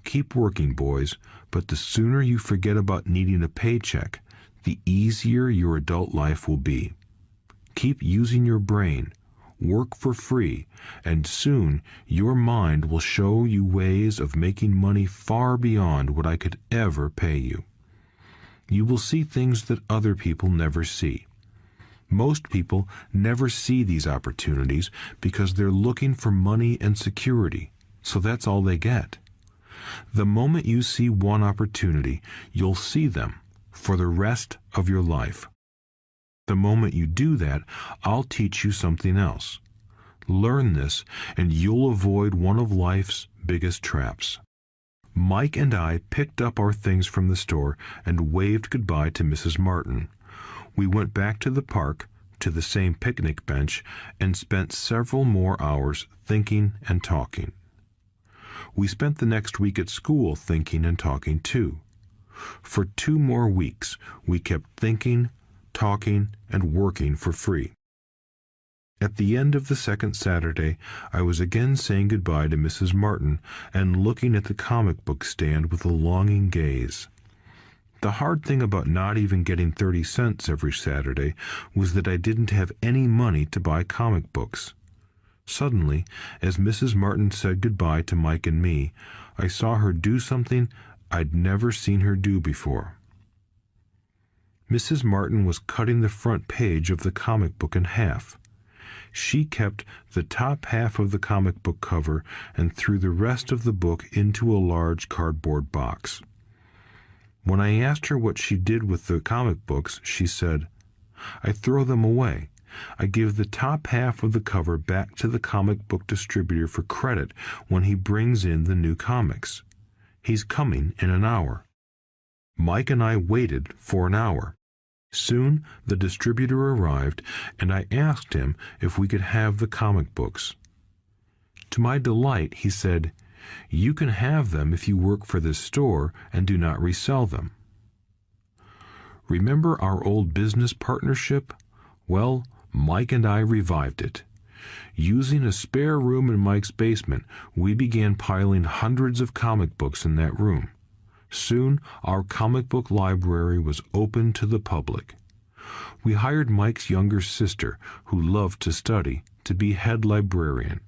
"Keep working, boys, but the sooner you forget about needing a paycheck, the easier your adult life will be. Keep using your brain. Work for free, and soon your mind will show you ways of making money far beyond what I could ever pay you. You will see things that other people never see. Most people never see these opportunities because they're looking for money and security, so that's all they get. The moment you see one opportunity, you'll see them for the rest of your life. The moment you do that, I'll teach you something else. Learn this, and you'll avoid one of life's biggest traps." Mike and I picked up our things from the store and waved goodbye to Mrs. Martin. We went back to the park, to the same picnic bench, and spent several more hours thinking and talking. We spent the next week at school thinking and talking too. For 2 more weeks, we kept thinking, talking, and working for free. At the end of the second Saturday, I was again saying goodbye to Mrs. Martin and looking at the comic book stand with a longing gaze. The hard thing about not even getting 30 cents every Saturday was that I didn't have any money to buy comic books. Suddenly, as Mrs. Martin said goodbye to Mike and me, I saw her do something I'd never seen her do before. Mrs. Martin was cutting the front page of the comic book in half. She kept the top half of the comic book cover and threw the rest of the book into a large cardboard box. When I asked her what she did with the comic books, she said, "I throw them away. I give the top half of the cover back to the comic book distributor for credit when he brings in the new comics. He's coming in an hour." Mike and I waited for an hour. Soon the distributor arrived, and I asked him if we could have the comic books. To my delight, he said, "You can have them if you work for this store and do not resell them." Remember our old business partnership? Well, Mike and I revived it. Using a spare room in Mike's basement, we began piling hundreds of comic books in that room. Soon, our comic book library was open to the public. We hired Mike's younger sister, who loved to study, to be head librarian.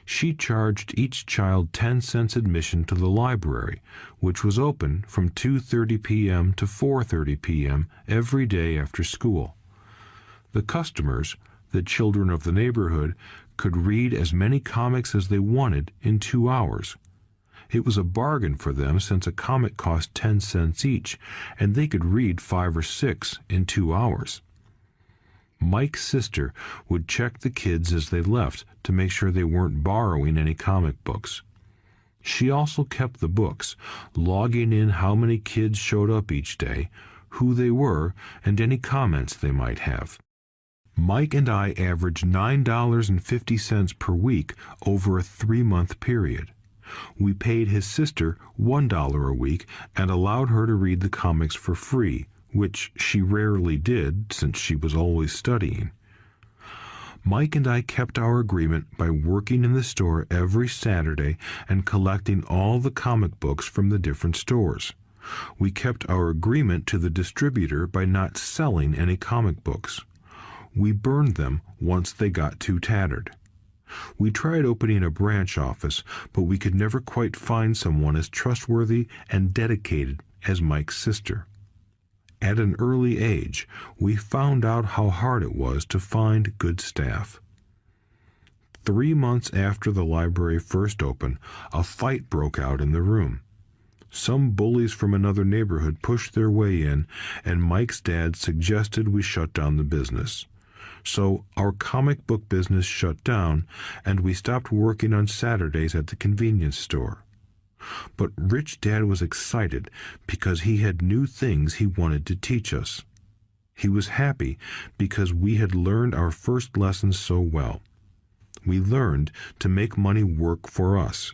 She charged each child 10 cents admission to the library, which was open from 2:30 p.m. to 4:30 p.m. every day after school. The customers, the children of the neighborhood, could read as many comics as they wanted in 2 hours. It was a bargain for them since a comic cost 10 cents each, and they could read 5 or 6 in 2 hours. Mike's sister would check the kids as they left to make sure they weren't borrowing any comic books. She also kept the books, logging in how many kids showed up each day, who they were, and any comments they might have. Mike and I averaged $9.50 per week over a 3-month period. We paid his sister $1 a week and allowed her to read the comics for free, which she rarely did since she was always studying. Mike and I kept our agreement by working in the store every Saturday and collecting all the comic books from the different stores. We kept our agreement to the distributor by not selling any comic books. We burned them once they got too tattered. We tried opening a branch office, but we could never quite find someone as trustworthy and dedicated as Mike's sister. At an early age, we found out how hard it was to find good staff. 3 months after the library first opened, a fight broke out in the room. Some bullies from another neighborhood pushed their way in, and Mike's dad suggested we shut down the business. So our comic book business shut down, and we stopped working on Saturdays at the convenience store. But Rich Dad was excited because he had new things he wanted to teach us. He was happy because we had learned our first lessons so well. We learned to make money work for us.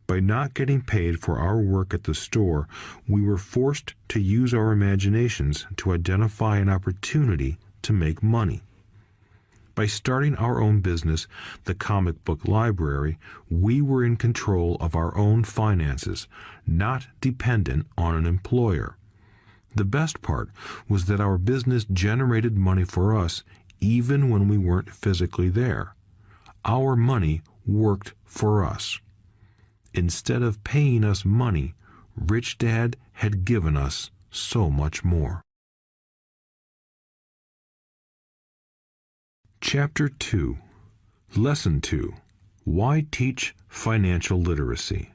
By not getting paid for our work at the store, we were forced to use our imaginations to identify an opportunity to make money. By starting our own business, the comic book library, we were in control of our own finances, not dependent on an employer. The best part was that our business generated money for us even when we weren't physically there. Our money worked for us. Instead of paying us money, Rich Dad had given us so much more. Chapter 2. Lesson 2. Why teach financial literacy?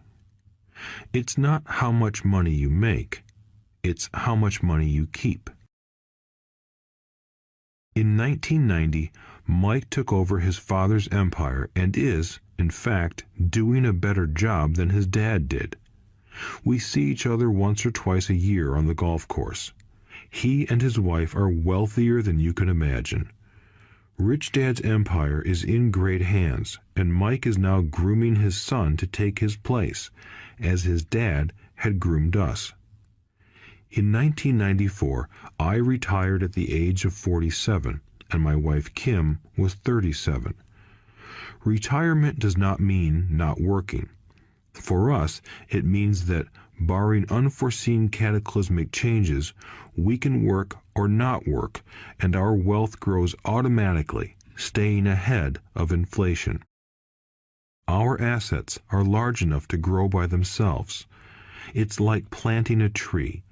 It's not how much money you make, it's how much money you keep. In 1990, Mike took over his father's empire and is, in fact, doing a better job than his dad did. We see each other once or twice a year on the golf course. He and his wife are wealthier than you can imagine. Rich Dad's empire is in great hands, and Mike is now grooming his son to take his place, as his dad had groomed us. In 1994, I retired at the age of 47, and my wife Kim was 37. Retirement does not mean not working. For us, it means that, barring unforeseen cataclysmic changes, we can work or not work, and our wealth grows automatically, staying ahead of inflation. Our assets are large enough to grow by themselves. It's like planting a tree.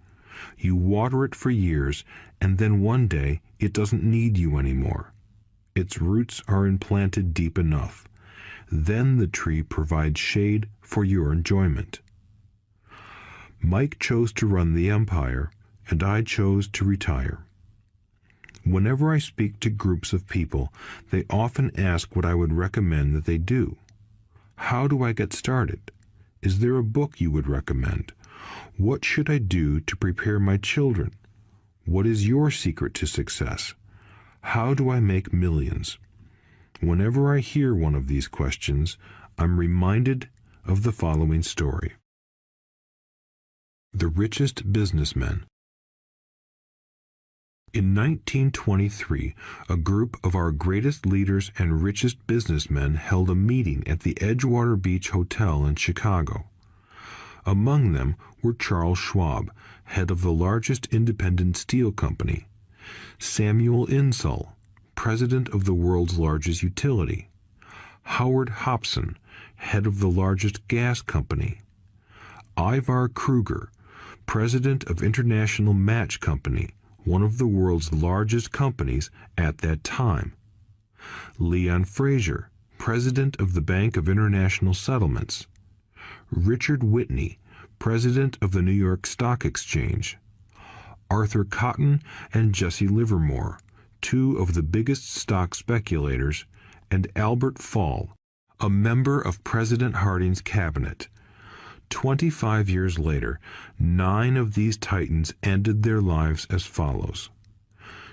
You water it for years, and then one day it doesn't need you anymore. Its roots are implanted deep enough. Then the tree provides shade for your enjoyment. Mike chose to run the empire, and I chose to retire. Whenever I speak to groups of people, they often ask what I would recommend that they do. How do I get started? Is there a book you would recommend? What should I do to prepare my children? What is your secret to success? How do I make millions? Whenever I hear one of these questions, I'm reminded of the following story. The Richest Businessmen. In 1923, a group of our greatest leaders and richest businessmen held a meeting at the Edgewater Beach Hotel in Chicago. Among them were Charles Schwab, head of the largest independent steel company; Samuel Insull, president of the world's largest utility; Howard Hobson, head of the largest gas company; Ivar Kruger, president of International Match Company, one of the world's largest companies at that time; Leon Fraser, president of the Bank of International Settlements; Richard Whitney, president of the New York Stock Exchange; Arthur Cotton and Jesse Livermore, two of the biggest stock speculators; and Albert Fall, a member of President Harding's cabinet. 25 years later, 9 of these titans ended their lives as follows.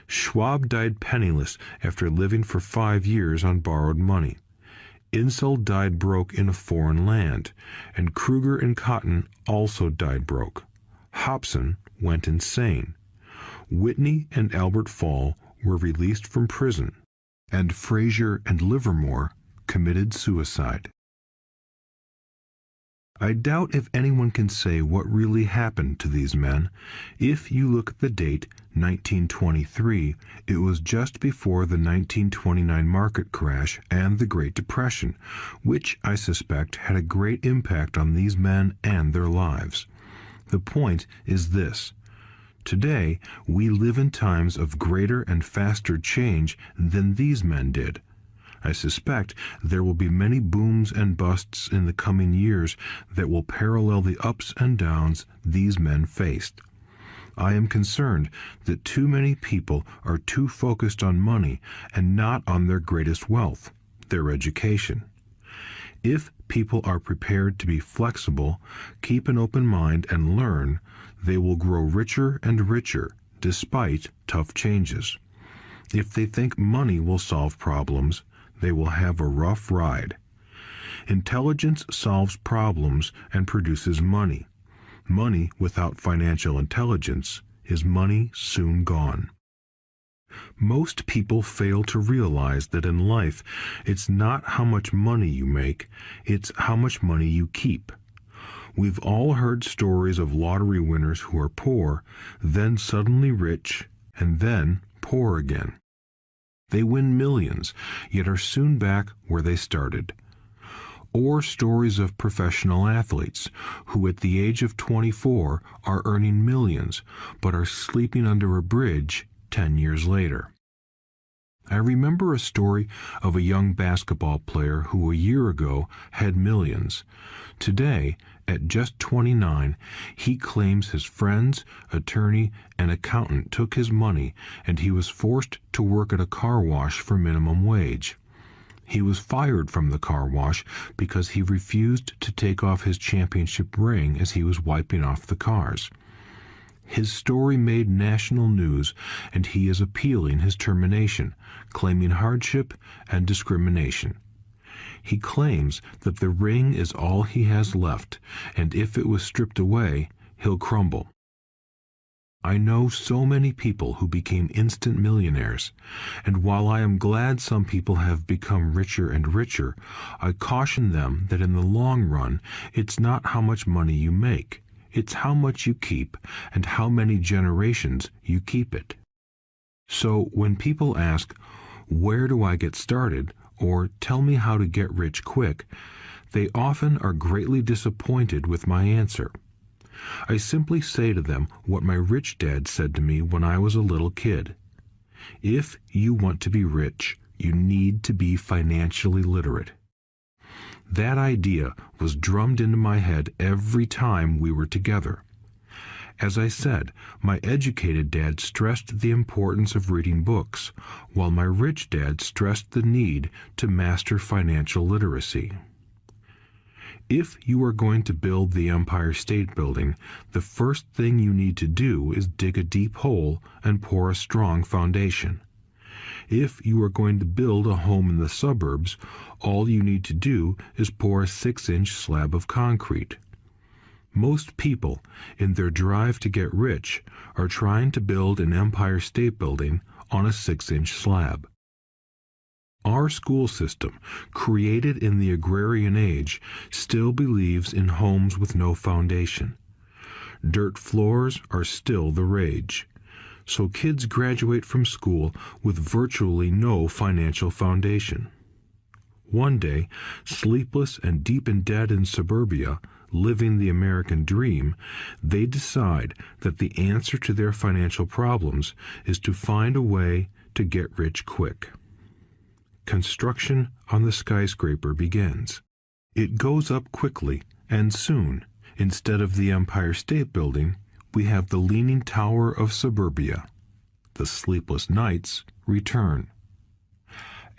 Schwab died penniless after living for 5 years on borrowed money. Insull died broke in a foreign land, and Kruger and Cotton also died broke. Hobson went insane. Whitney and Albert Fall were released from prison, and Fraser and Livermore committed suicide. I doubt if anyone can say what really happened to these men. If you look at the date, 1923, it was just before the 1929 market crash and the Great Depression, which I suspect had a great impact on these men and their lives. The point is this. Today, we live in times of greater and faster change than these men did. I suspect there will be many booms and busts in the coming years that will parallel the ups and downs these men faced. I am concerned that too many people are too focused on money and not on their greatest wealth, their education. If people are prepared to be flexible, keep an open mind, and learn, they will grow richer and richer despite tough changes. If they think money will solve problems, they will have a rough ride. Intelligence solves problems and produces money. Money without financial intelligence is money soon gone. Most people fail to realize that in life, it's not how much money you make, it's how much money you keep. We've all heard stories of lottery winners who are poor, then suddenly rich, and then poor again. They win millions, yet are soon back where they started. Or stories of professional athletes who at the age of 24 are earning millions, but are sleeping under a bridge 10 years later. I remember a story of a young basketball player who a year ago had millions. Today, at just 29, he claims his friends, attorney, and accountant took his money, and he was forced to work at a car wash for minimum wage. He was fired from the car wash because he refused to take off his championship ring as he was wiping off the cars. His story made national news, and he is appealing his termination, claiming hardship and discrimination. He claims that the ring is all he has left, and if it was stripped away, he'll crumble. I know so many people who became instant millionaires, and while I am glad some people have become richer and richer, I caution them that in the long run, it's not how much money you make. It's how much you keep and how many generations you keep it. So when people ask, "Where do I get started?" or "Tell me how to get rich quick," they often are greatly disappointed with my answer. I simply say to them what my rich dad said to me when I was a little kid. If you want to be rich, you need to be financially literate. That idea was drummed into my head every time we were together. As I said, my educated dad stressed the importance of reading books, while my rich dad stressed the need to master financial literacy. If you are going to build the Empire State Building, the first thing you need to do is dig a deep hole and pour a strong foundation. If you are going to build a home in the suburbs, all you need to do is pour a 6-inch slab of concrete. Most people, in their drive to get rich, are trying to build an Empire State Building on a 6-inch slab. Our school system, created in the agrarian age, still believes in homes with no foundation. Dirt floors are still the rage. So kids graduate from school with virtually no financial foundation. One day, sleepless and deep in debt in suburbia, living the American dream, they decide that the answer to their financial problems is to find a way to get rich quick. Construction on the skyscraper begins. It goes up quickly, and soon, instead of the Empire State Building, we have the Leaning Tower of suburbia. The sleepless nights return.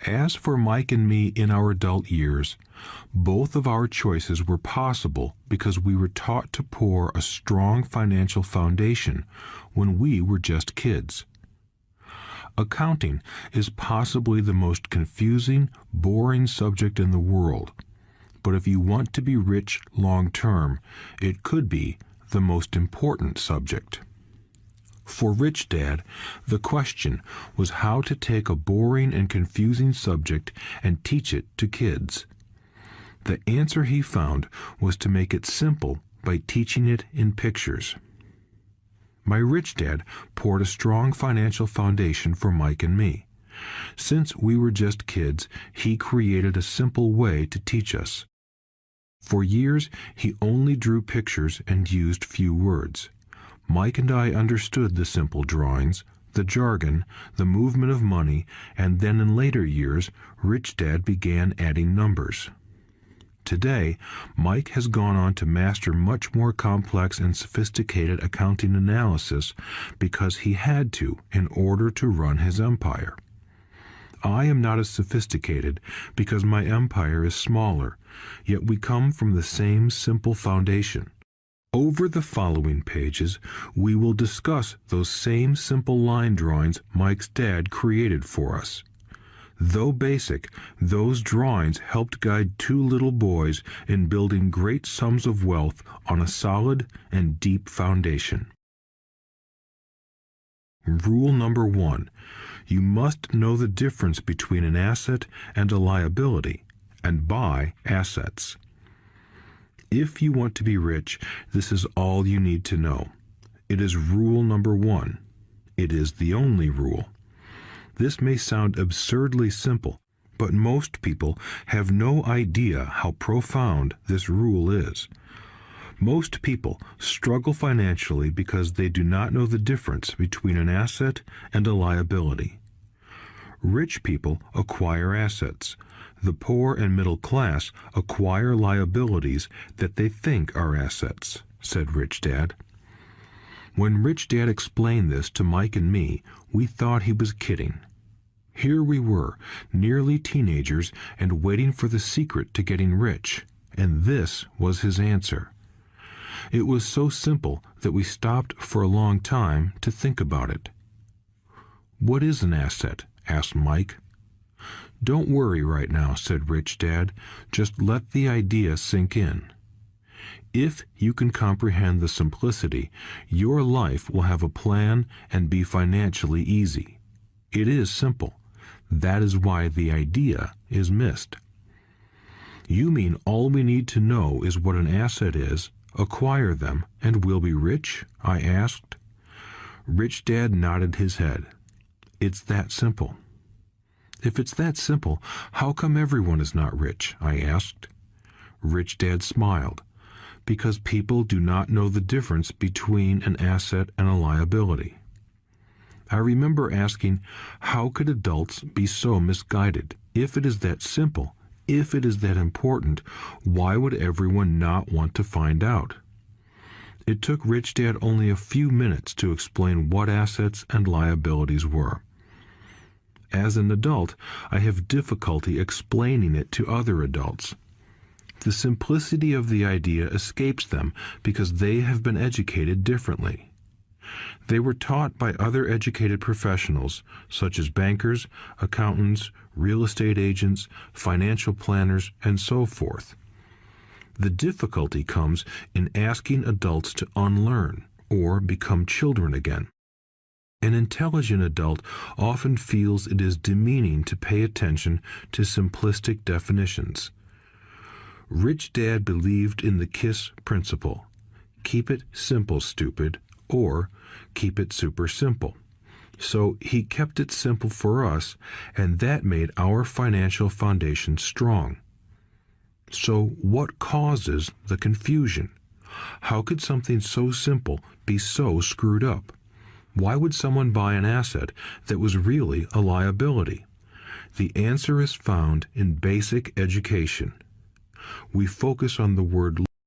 As for Mike and me in our adult years, both of our choices were possible because we were taught to pour a strong financial foundation when we were just kids. Accounting is possibly the most confusing, boring subject in the world, but if you want to be rich long term, it could be the most important subject. For Rich Dad, the question was how to take a boring and confusing subject and teach it to kids. The answer he found was to make it simple by teaching it in pictures. My rich dad poured a strong financial foundation for Mike and me. Since we were just kids, he created a simple way to teach us. For years, he only drew pictures and used few words. Mike and I understood the simple drawings, the jargon, the movement of money, and then in later years, Rich Dad began adding numbers. Today, Mike has gone on to master much more complex and sophisticated accounting analysis because he had to in order to run his empire. I am not as sophisticated because my empire is smaller, yet we come from the same simple foundation. Over the following pages, we will discuss those same simple line drawings Mike's dad created for us. Though basic, those drawings helped guide two little boys in building great sums of wealth on a solid and deep foundation. Rule number 1. You must know the difference between an asset and a liability, and buy assets. If you want to be rich, this is all you need to know. It is rule number 1. It is the only rule. This may sound absurdly simple, but most people have no idea how profound this rule is. Most people struggle financially because they do not know the difference between an asset and a liability. Rich people acquire assets. The poor and middle class acquire liabilities that they think are assets, said Rich Dad. When Rich Dad explained this to Mike and me, we thought he was kidding. Here we were, nearly teenagers, and waiting for the secret to getting rich, and this was his answer. It was so simple that we stopped for a long time to think about it. "What is an asset?" asked Mike. "Don't worry right now," said Rich Dad. "Just let the idea sink in. If you can comprehend the simplicity, your life will have a plan and be financially easy. It is simple. That is why the idea is missed." "You mean all we need to know is what an asset is, acquire them, and we'll be rich?" I asked. Rich Dad nodded his head. "It's that simple." "If it's that simple, how come everyone is not rich?" I asked. Rich Dad smiled. "Because people do not know the difference between an asset and a liability." I remember asking, how could adults be so misguided? If it is that simple, if it is that important, why would everyone not want to find out? It took Rich Dad only a few minutes to explain what assets and liabilities were. As an adult, I have difficulty explaining it to other adults. The simplicity of the idea escapes them because they have been educated differently. They were taught by other educated professionals, such as bankers, accountants, real estate agents, financial planners, and so forth. The difficulty comes in asking adults to unlearn or become children again. An intelligent adult often feels it is demeaning to pay attention to simplistic definitions. Rich Dad believed in the KISS principle: keep it simple, stupid, or keep it super simple. So he kept it simple for us, and that made our financial foundation strong. So what causes the confusion? How could something so simple be so screwed up? Why would someone buy an asset that was really a liability? The answer is found in basic education. We focus on the word